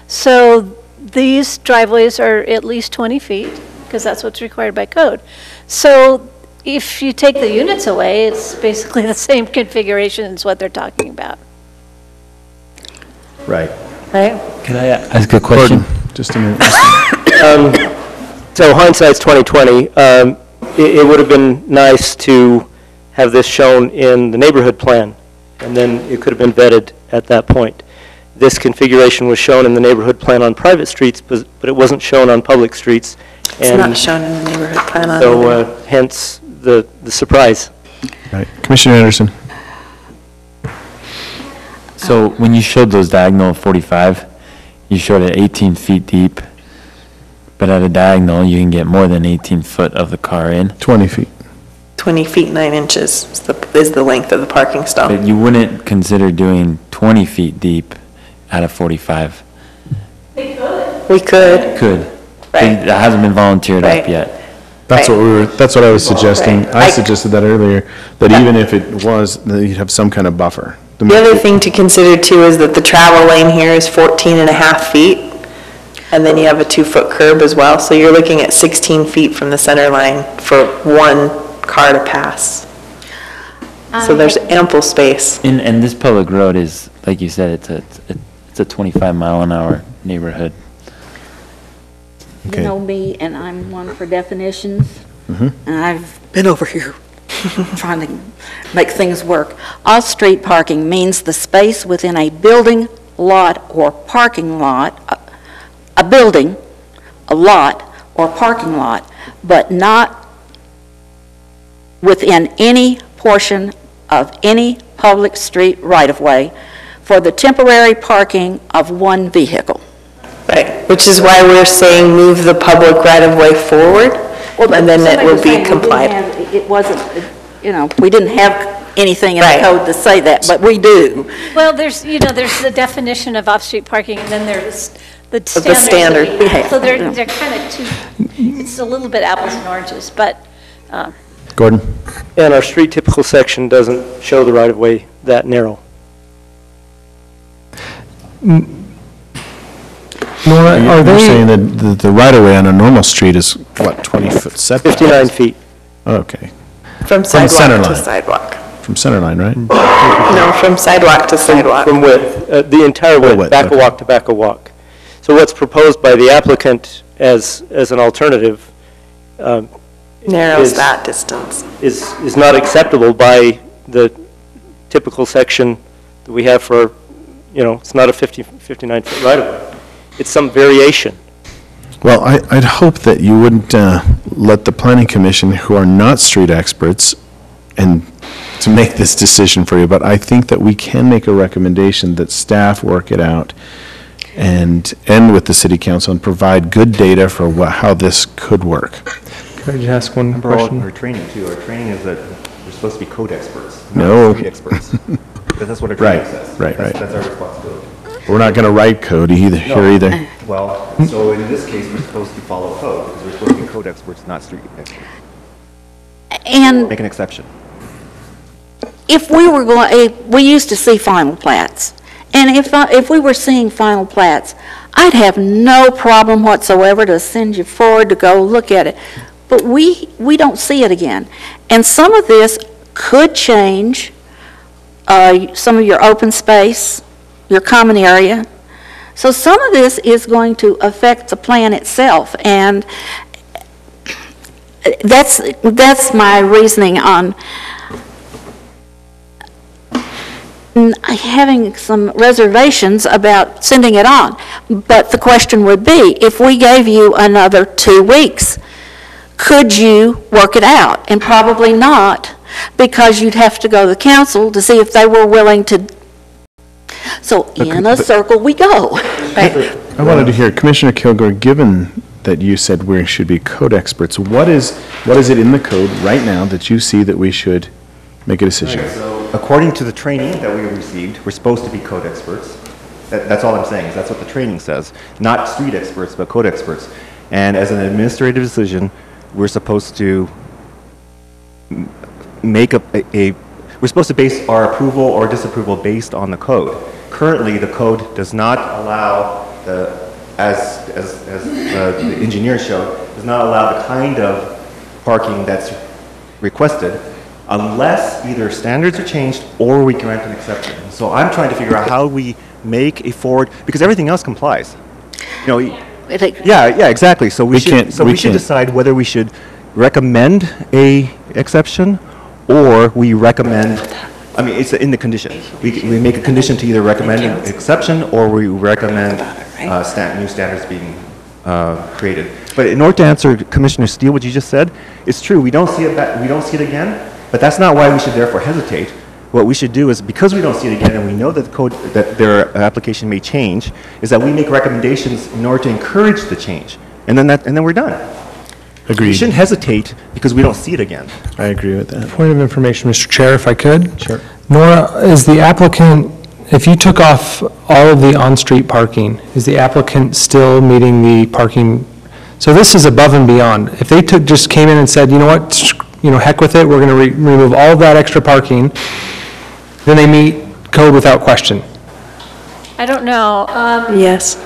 So these driveways are at least 20 feet, because that's what's required by code. So if you take the units away, it's basically the same configuration as what they're talking about, Right. right? Could I ask a question? Just a minute. So hindsight's 2020. It would have been nice to have this shown in the neighborhood plan, and then it could have been vetted at that point. This configuration was shown in the neighborhood plan on private streets, but it wasn't shown on public streets. It's not shown in the neighborhood plan on So either. hence the surprise. Right. Commissioner Anderson. So when you showed those diagonal 45, you showed it 18 feet deep, but at a diagonal, you can get more than 18 foot of the car in. 20 feet. 20 feet 9 inches is the length of the parking stall. But you wouldn't consider doing 20 feet deep at a 45? We could. Could. Right. That hasn't been volunteered Right. up yet. That's Right. that's what I was suggesting. Right. I suggested that earlier, that even if it was, that you'd have some kind of buffer. The other thing to consider too is that the travel lane here is 14 and a half feet. And then you have a 2-foot curb as well. So you're looking at 16 feet from the center line for one car to pass. So there's ample space. And this public road is, like you said, it's a 25 mile an hour neighborhood. you Okay. know me, and I'm one for definitions. Mm-hmm. And I've been over here trying to make things work. Off-street parking means the space within a building, lot, or parking lot, a building, a lot or parking lot, but not within any portion of any public street right-of-way for the temporary parking of one vehicle. Right, which is why we're saying move the public right-of-way forward, and then it will be complied. It wasn't, you know, we didn't have anything in the Right. code to say that, but we do. Well, there's the definition of off-street parking, and then there's the The standard. standard. So they're kind of two, it's a little bit apples and oranges, but, Gordon? And our street typical section doesn't show the right-of-way that narrow. Nora, are You're saying they, that the right-of-way on a normal street is, what, 20-foot setback? 59 feet. Okay, From center sidewalk to line. sidewalk. from center line, right? No, from sidewalk to sidewalk. From width, the entire width, width, back a okay. walk to back a walk. So what's proposed by the applicant as an alternative Narrows is- that distance. is not acceptable by the typical section that we have for, you know, it's not a 59-foot right-of-way. It's some variation. Well, I'd hope that you wouldn't let the planning commission, who are not street experts, and to make this decision for you, but I think that we can make a recommendation that staff work it out and end with the city council and provide good data for how this could work. could I just ask one Remember all question? our training too. Our training is that we're supposed to be code experts, No. not street experts. Because that's what our training Right, says. right, That's- right. That's our responsibility. We're not going to write code here either. Well, so in this case, we're supposed to follow code, because we're supposed to be code experts, not street experts. And Make an exception. if we were going, we used to see final plats. And if we were seeing final plats, I'd have no problem whatsoever to send you forward to go look at it. But we don't see it again. And some of this could change some of your open space, your common area. So some of this is going to affect the plan itself. And that's my reasoning on having some reservations about sending it on. But the question would be, if we gave you another 2 weeks, could you work it out? And probably not, because you'd have to go to the council to see if they were willing to. So in a circle we go. I wanted to hear, Commissioner Kilgore, given that you said we should be code experts, what is it in the code right now that you see that we should make a decision? So according to the training that we received, we're supposed to be code experts. That's all I'm saying, is that's what the training says. Not street experts, but code experts. And as an administrative decision, we're supposed to make we're supposed to base our approval or disapproval based on the code. Currently, the code does not allow as the engineer showed, does not allow the kind of parking that's requested unless either standards are changed or we grant an exception. So I'm trying to figure out how we make a forward, because everything else complies. You know, yeah, exactly. So we should decide whether we should recommend a exception or we recommend, I mean, it's in the condition. We make a condition to either recommend an exception or we recommend new standards being created. But in order to answer Commissioner Steele, what you just said, it's true. We don't see it again, but that's not why we should therefore hesitate. What we should do is, because we don't see it again and we know that the code, that their application may change, is that we make recommendations in order to encourage the change. And then we're done. Agreed. We shouldn't hesitate because we don't see it again. I agree with that. Point of information, Mr. Chair, if I could. Sure. Nora, is the applicant, if you took off all of the on-street parking, is the applicant still meeting the parking? So this is above and beyond. If they just came in and said, you know what, heck with it, we're going to remove all of that extra parking, then they meet code without question. I don't know. Yes.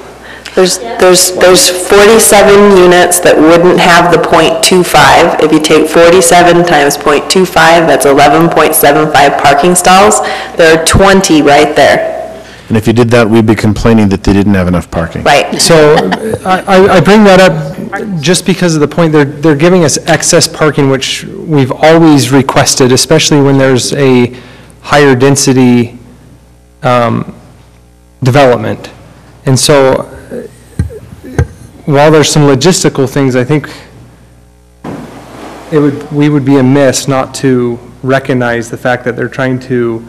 There's 47 units that wouldn't have the .25. If you take 47 times .25, that's 11.75 parking stalls. There are 20 right there. And if you did that, we'd be complaining that they didn't have enough parking. Right. So I bring that up just because of the point, they're giving us excess parking, which we've always requested, especially when there's a higher density development. And so while there's some logistical things, I think we would be amiss not to recognize the fact that they're trying to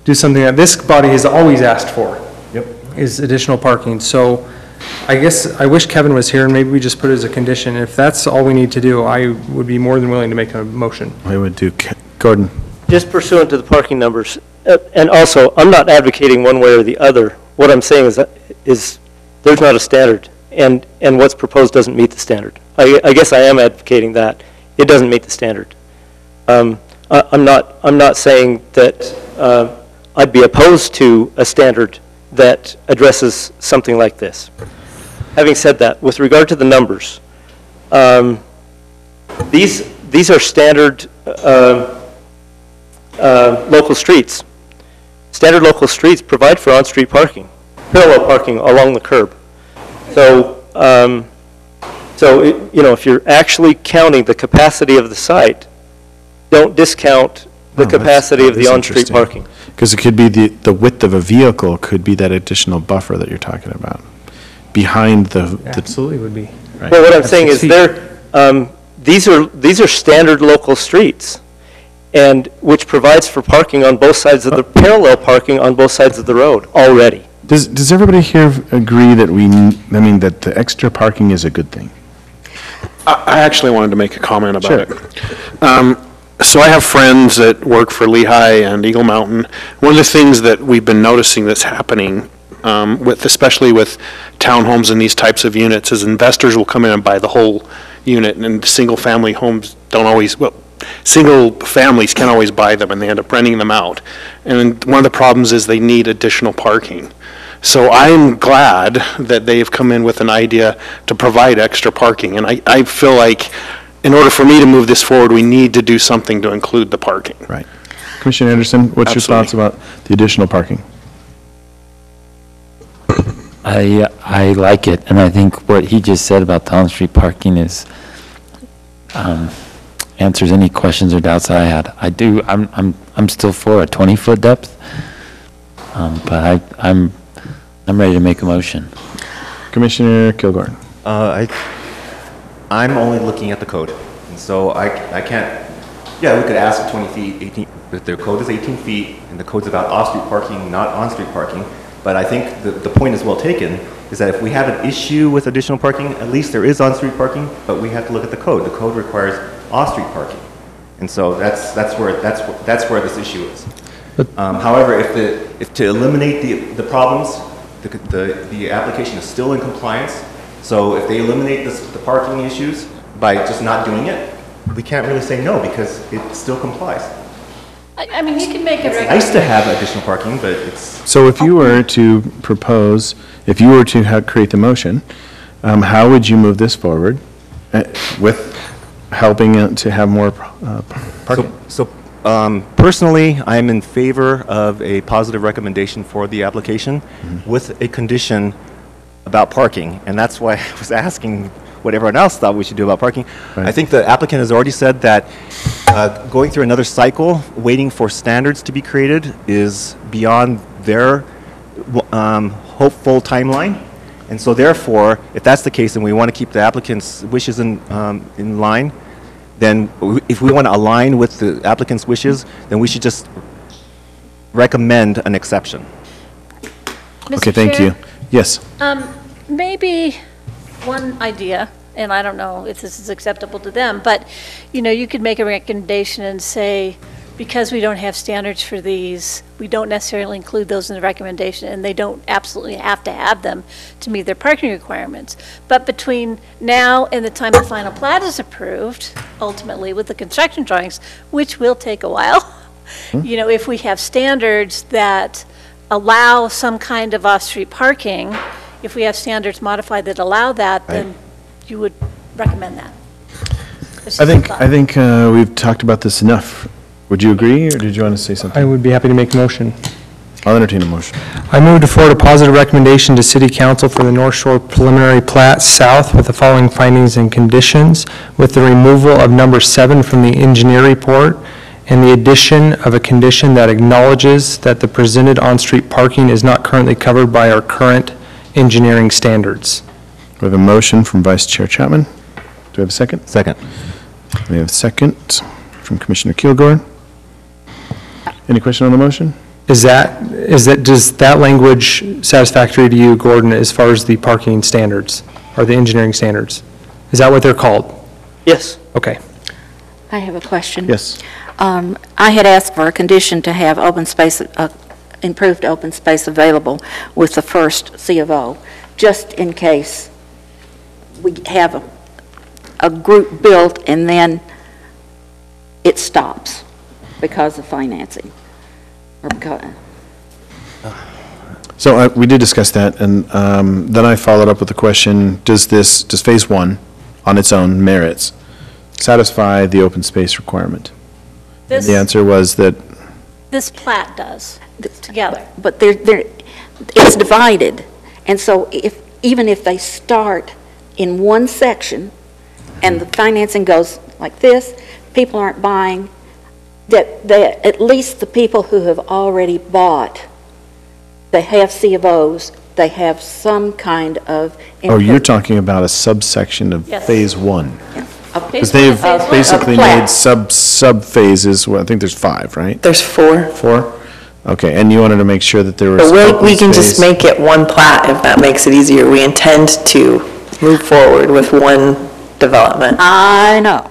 do something that this body has always asked for. Yep. Is additional parking. So I guess I wish Kevin was here, and maybe we just put it as a condition. If that's all we need to do, I would be more than willing to make a motion. I would do, Gordon. Just pursuant to the parking numbers, and also, I'm not advocating one way or the other. What I'm saying is there's not a standard, and what's proposed doesn't meet the standard. I guess I am advocating that. It doesn't meet the standard. I'm not saying that I'd be opposed to a standard that addresses something like this. Having said that, with regard to the numbers, these are standard local streets. Standard local streets provide for on-street parking, parallel parking along the curb. So, if you're actually counting the capacity of the site, don't discount the capacity of the on-street parking. Because it could be the width of a vehicle could be that additional buffer that you're talking about, behind the. Absolutely would be. Right. Well, what I'm saying is these are standard local streets, and which provides for parking on both sides of the, parallel parking on both sides of the road already. Does everybody here agree that that the extra parking is a good thing? I actually wanted to make a comment about it. So I have friends that work for Lehigh and Eagle Mountain. One of the things that we've been noticing that's happening, especially with townhomes and these types of units, is investors will come in and buy the whole unit, and single-family homes don't always, single families can't always buy them, and they end up renting them out. And one of the problems is they need additional parking. So I'm glad that they've come in with an idea to provide extra parking, and I feel like in order for me to move this forward, we need to do something to include the parking. Right. Commissioner Anderson, what's your thoughts about the additional parking? I like it, and I think what he just said about the on-street parking is answers any questions or doubts I had. I'm still for a 20-foot depth, but I'm ready to make a motion. Commissioner Kilgore. I'm only looking at the code, and so I can't, we could ask 20 feet, 18, but the code is 18 feet, and the code's about off-street parking, not on-street parking, but I think the point is well taken, is that if we have an issue with additional parking, at least there is on-street parking, but we have to look at the code. The code requires off-street parking, and so that's where this issue is. However, if to eliminate the problems, the application is still in compliance. So if they eliminate the parking issues by just not doing it, we can't really say no because it still complies. I mean, you can make a recommendation. It's nice to have additional parking, but it's... So if you were to propose, if you were to create the motion, how would you move this forward with helping to have more parking? So personally, I'm in favor of a positive recommendation for the application with a condition about parking, and that's why I was asking what everyone else thought we should do about parking. Right. I think the applicant has already said that going through another cycle, waiting for standards to be created is beyond their hopeful timeline, and so therefore, if that's the case and we want to keep the applicant's wishes in line, then if we want to align with the applicant's wishes, then we should just recommend an exception. Okay, thank you. Yes. Maybe one idea, and I don't know if this is acceptable to them, but you could make a recommendation and say, because we don't have standards for these, we don't necessarily include those in the recommendation, and they don't absolutely have to have them to meet their parking requirements. But between now and the time the final plat is approved, ultimately with the construction drawings, which will take a while, if we have standards that allow some kind of off-street parking, if we have standards modified that allow that, then you would recommend that. I think we've talked about this enough. Would you agree, or did you want to say something? I would be happy to make a motion. I'll entertain a motion. I move to forward a positive recommendation to City Council for the North Shore preliminary plat south with the following findings and conditions, with the removal of number 7 from the engineer report and the addition of a condition that acknowledges that the presented on-street parking is not currently covered by our current engineering standards. We have a motion from Vice Chair Chapman. Do we have a second? Second. We have a second from Commissioner Kilgore. Any question on the motion? Does that language satisfactory to you, Gordon, as far as the parking standards, or the engineering standards? Is that what they're called? Yes. Okay. I have a question. Yes. I had asked for a condition to have open space, improved open space available with the first C of O, just in case we have a group built and then it stops because of financing. Or because, So we did discuss that, and then I followed up with the question, does phase one, on its own merits, satisfy the open space requirement? And the answer was that, This plat does, together. but it's divided. And so even if they start in one section and the financing goes like this, people aren't buying, that at least the people who have already bought, they have C of Os, they have some kind of. oh, you're talking about a subsection of Yes. phase one? Because Phase one they've and phase one. basically plat. made sub-phases, well, I think there's 5, right? There's 4. 4? Okay, and you wanted to make sure that there was. But we open can just space. make it one plat if that makes it easier. We intend to move forward with one development. I know.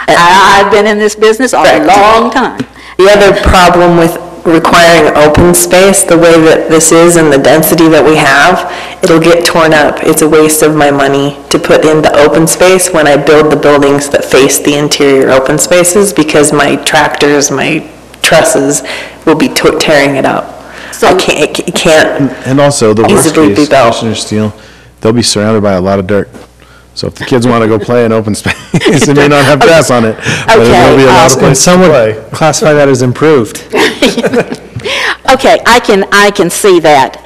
I've been in this business a Correct. long time. The other problem with requiring open space, the way that this is and the density that we have, it'll get torn up. It's a waste of my money to put in the open space when I build the buildings that face the interior open spaces, because my tractors, my trusses will be tearing it up. So- It can't, And also, the worst easily be case, built. Commissioner Steele, they'll be surrounded by a lot of dirt. So if the kids want to go play in open space, they may not have grass on it, but there'll be a lot of And places to some play. would classify that as improved. Okay, I can see that.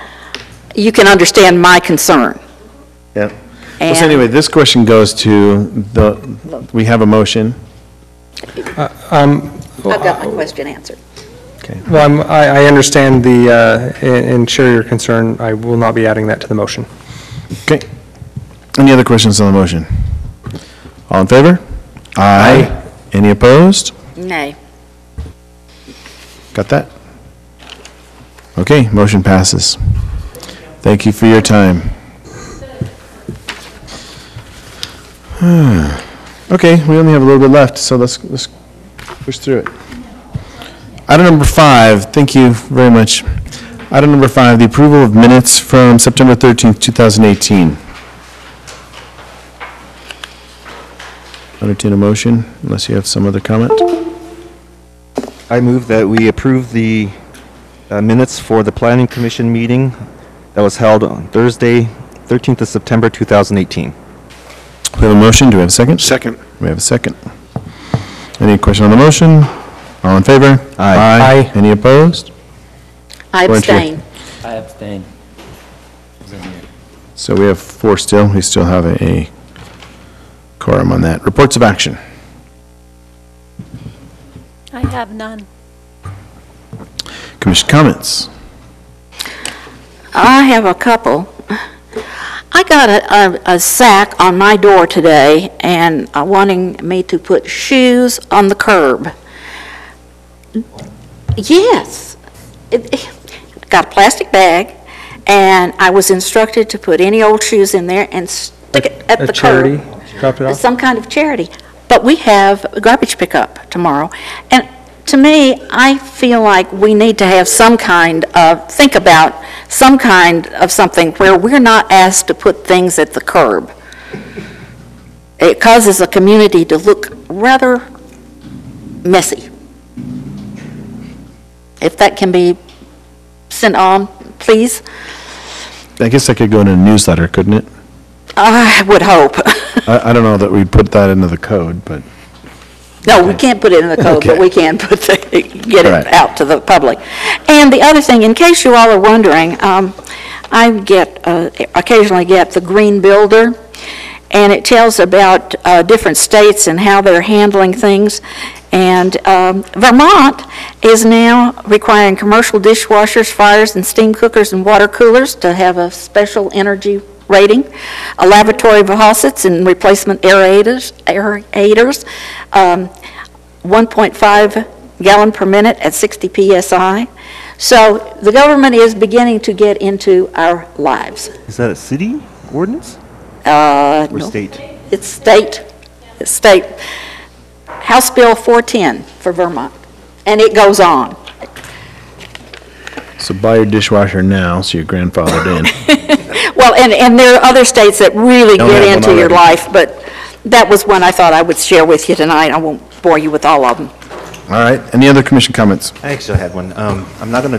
You can understand my concern. Yeah. Well, And- so anyway, this question goes to we have a motion. I've got my question answered. Okay. Well, I understand and share your concern. I will not be adding that to the motion. Okay. Any other questions on the motion? All in favor? Aye. Any opposed? Nay. Got that? Okay, motion passes. Thank you for your time. Okay, we only have a little bit left, so let's push through it. Item number 5, thank you very much. Item number 5, the approval of minutes from September 13th, 2018. Entertain a motion, unless you have some other comment. I move that we approve the minutes for the Planning Commission meeting that was held on Thursday, 13th of September, 2018. We have a motion, do we have a second? Second. We have a second. Any question on the motion? All in favor? Aye. Any opposed? I Weren't you? abstain. I abstain. So we have 4 still. We still have a quorum on that. Reports of action. I have none. Commission comments. I have a couple. I got a sack on my door today and wanting me to put shoes on the curb. Yes. Got a plastic bag, and I was instructed to put any old shoes in there and stick it at the A curb. charity, dropped it off? Some kind of charity. But we have a garbage pickup tomorrow. And to me, I feel like we need to have some kind of, think about some kind of something where we're not asked to put things at the curb. It causes a community to look rather messy. If that can be sent on, please. I guess that could go in a newsletter, couldn't it? I would hope. I don't know that we'd put that into the code, but No, we can't put it in the code, but Okay. we can get Right. it out to the public. And the other thing, in case you all are wondering, I occasionally get the Green Builder, and it tells about different states and how they're handling things. And Vermont is now requiring commercial dishwashers, fryers, and steam cookers and water coolers to have a special energy rating, a lavatory faucets and replacement aerators, 1.5 gallon per minute at 60 PSI. So the government is beginning to get into our lives. Is that a city ordinance? Or Or state? It's state, House Bill 410 for Vermont, and it goes on. So buy your dishwasher now, so you're grandfathered in. Well, and there are other states that really Don't get have one into your already. life, but that was one I thought I would share with you tonight. I won't bore you with all of them. All right, any other commission comments? I actually had one. I'm not gonna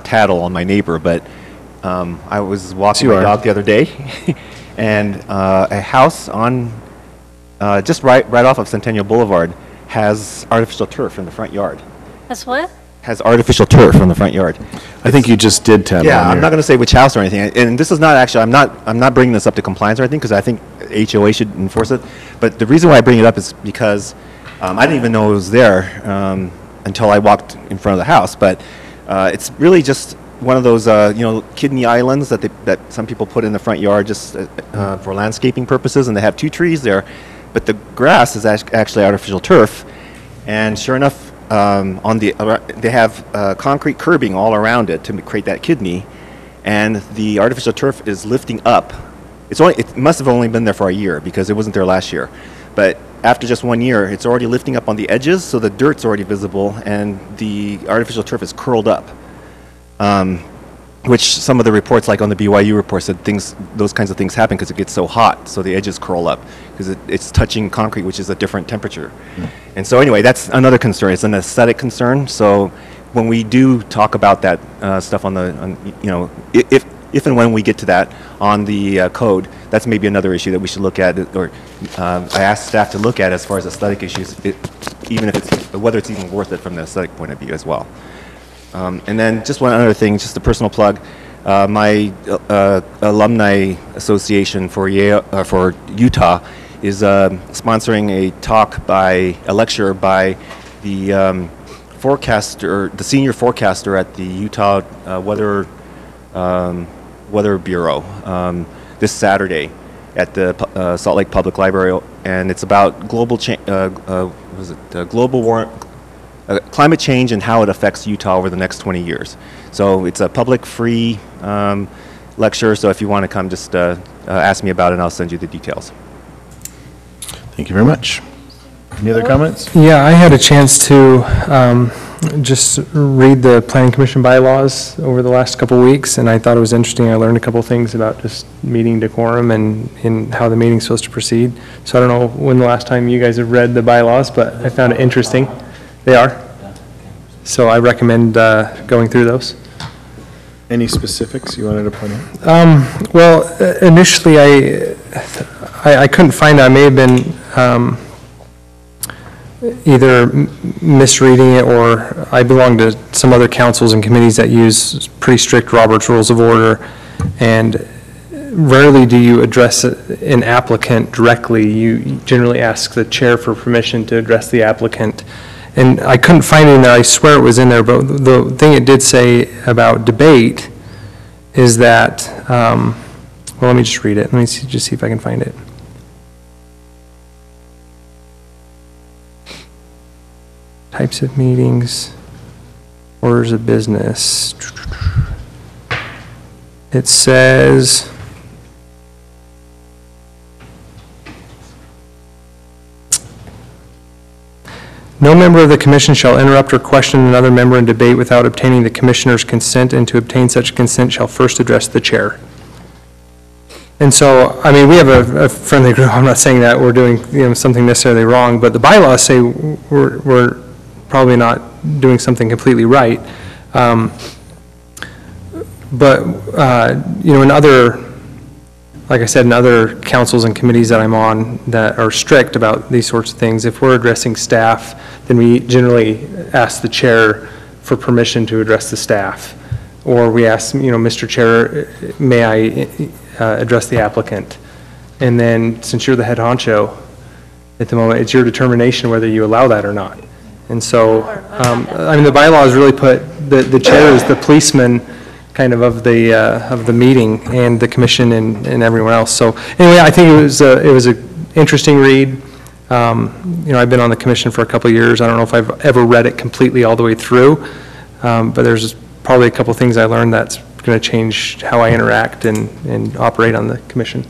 tattle on my neighbor, but I was walking you my are. dog the other day, and a house on just right off of Centennial Boulevard has artificial turf in the front yard. That's what? Has artificial turf in the front yard. I think you just did tattle Yeah, on I'm your- not going to say which house or anything, and this is not actually, I'm not bringing this up to compliance or anything, because I think HOA should enforce it, but the reason why I bring it up is because I didn't even know it was there until I walked in front of the house, but it's really just one of those, kidney islands that some people put in the front yard just for landscaping purposes, and they have 2 trees there, but the grass is actually artificial turf, and sure enough, they have concrete curbing all around it to create that kidney, and the artificial turf is lifting up. It must have only been there for a year because it wasn't there last year, but after just 1 year, it's already lifting up on the edges, so the dirt's already visible, and the artificial turf is curled up. Which some of the reports, like on the BYU report, said those kinds of things happen because it gets so hot, so the edges curl up because it's touching concrete, which is a different temperature. And so anyway, that's another concern. It's an aesthetic concern. So when we do talk about that stuff if and when we get to that on the code, that's maybe another issue that we should look at, or I asked staff to look at as far as aesthetic issues, whether it's even worth it from the aesthetic point of view as well. And then just one other thing, just a personal plug. My alumni association for Utah is sponsoring a lecture by the senior forecaster at the Utah Weather Bureau this Saturday at the Salt Lake Public Library, and it's about global climate change and how it affects Utah over the next 20 years. So it's a public, free lecture, so if you want to come, just ask me about it and I'll send you the details. Thank you very much. Any other comments? Yeah, I had a chance to just read the Planning Commission bylaws over the last couple weeks, and I thought it was interesting. I learned a couple things about just meeting decorum and how the meeting's supposed to proceed. So I don't know when the last time you guys have read the bylaws, but I found it interesting. They are. So I recommend going through those. Any specifics you wanted to point out? Well, initially I couldn't find it. I may have been either misreading it, or I belong to some other councils and committees that use pretty strict Robert's Rules of Order, and rarely do you address an applicant directly. You generally ask the chair for permission to address the applicant. And I couldn't find it in there. I swear it was in there, but the thing it did say about debate is that, well, let me just read it. Let me just see if I can find it. Types of meetings, orders of business. It says, no member of the commission shall interrupt or question another member in debate without obtaining the commissioner's consent, and to obtain such consent shall first address the chair. And so, I mean, we have a friendly group. I'm not saying that we're doing something necessarily wrong, but the bylaws say we're probably not doing something completely right. But in other, like I said, in other councils and committees that I'm on that are strict about these sorts of things, if we're addressing staff, then we generally ask the chair for permission to address the staff. Or we ask, Mr. Chair, may I address the applicant? And then, since you're the head honcho at the moment, it's your determination whether you allow that or not. And so, I mean, the bylaws really put the chair as the policeman kind of the meeting and the commission and everyone else. So anyway, I think it was a interesting read. You know, I've been on the commission for a couple of years. I don't know if I've ever read it completely all the way through, but there's probably a couple of things I learned that's going to change how I interact and operate on the commission.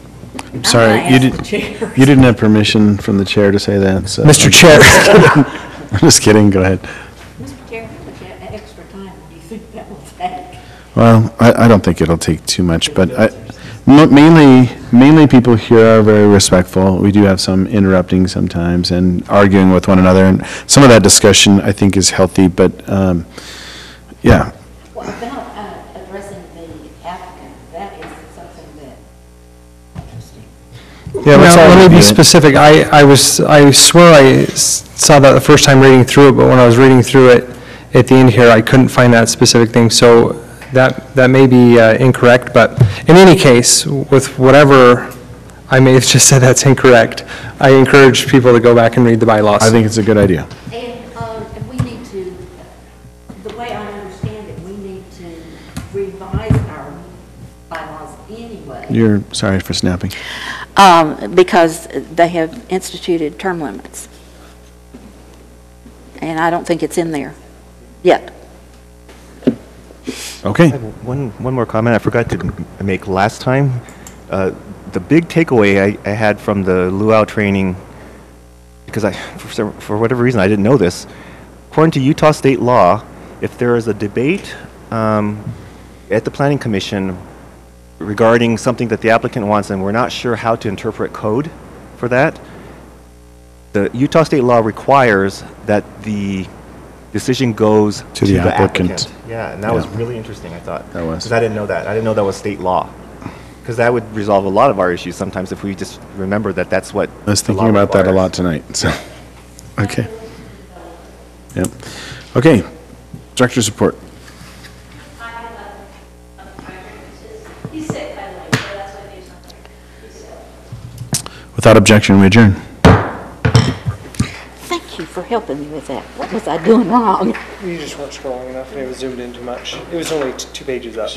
I'm sorry, you didn't have permission from the chair to say that, so. Mr. Chair. I'm just kidding, go ahead. Mr. Chair, how much extra time do you think that will take? Well, I don't think it'll take too much, but mainly people here are very respectful. We do have some interrupting sometimes and arguing with one another, and some of that discussion I think is healthy, but, yeah. Well, about addressing the applicant, that is something that, interesting. Yeah, well, let me be specific. I swear I saw that the first time reading through it, but when I was reading through it at the end here, I couldn't find that specific thing. So that may be incorrect, but in any case, with whatever I may have just said that's incorrect, I encourage people to go back and read the bylaws. I think it's a good idea. And we need to, the way I understand it, we need to revise our bylaws anyway. Sorry for snapping. Because they have instituted term limits. And I don't think it's in there yet. Okay. One more comment I forgot to make last time. The big takeaway I had from the luau training, because for whatever reason I didn't know this, according to Utah state law, if there is a debate at the Planning Commission regarding something that the applicant wants and we're not sure how to interpret code for that, the Utah state law requires that the decision goes to the applicant. Yeah, and that was really interesting, I thought. That was. Because I didn't know that. I didn't know that was state law. Because that would resolve a lot of our issues sometimes if we just remember that that's what I was thinking about that a lot tonight, so. Okay. Yep. Okay. Director's report. I have a driver. He's sick, by the way, so that's why there's nothing. He's sick. Without objection, we adjourn. Thank you for helping me with that. What was I doing wrong? You just weren't scrolling enough and it was zoomed in too much. It was only 2 pages up.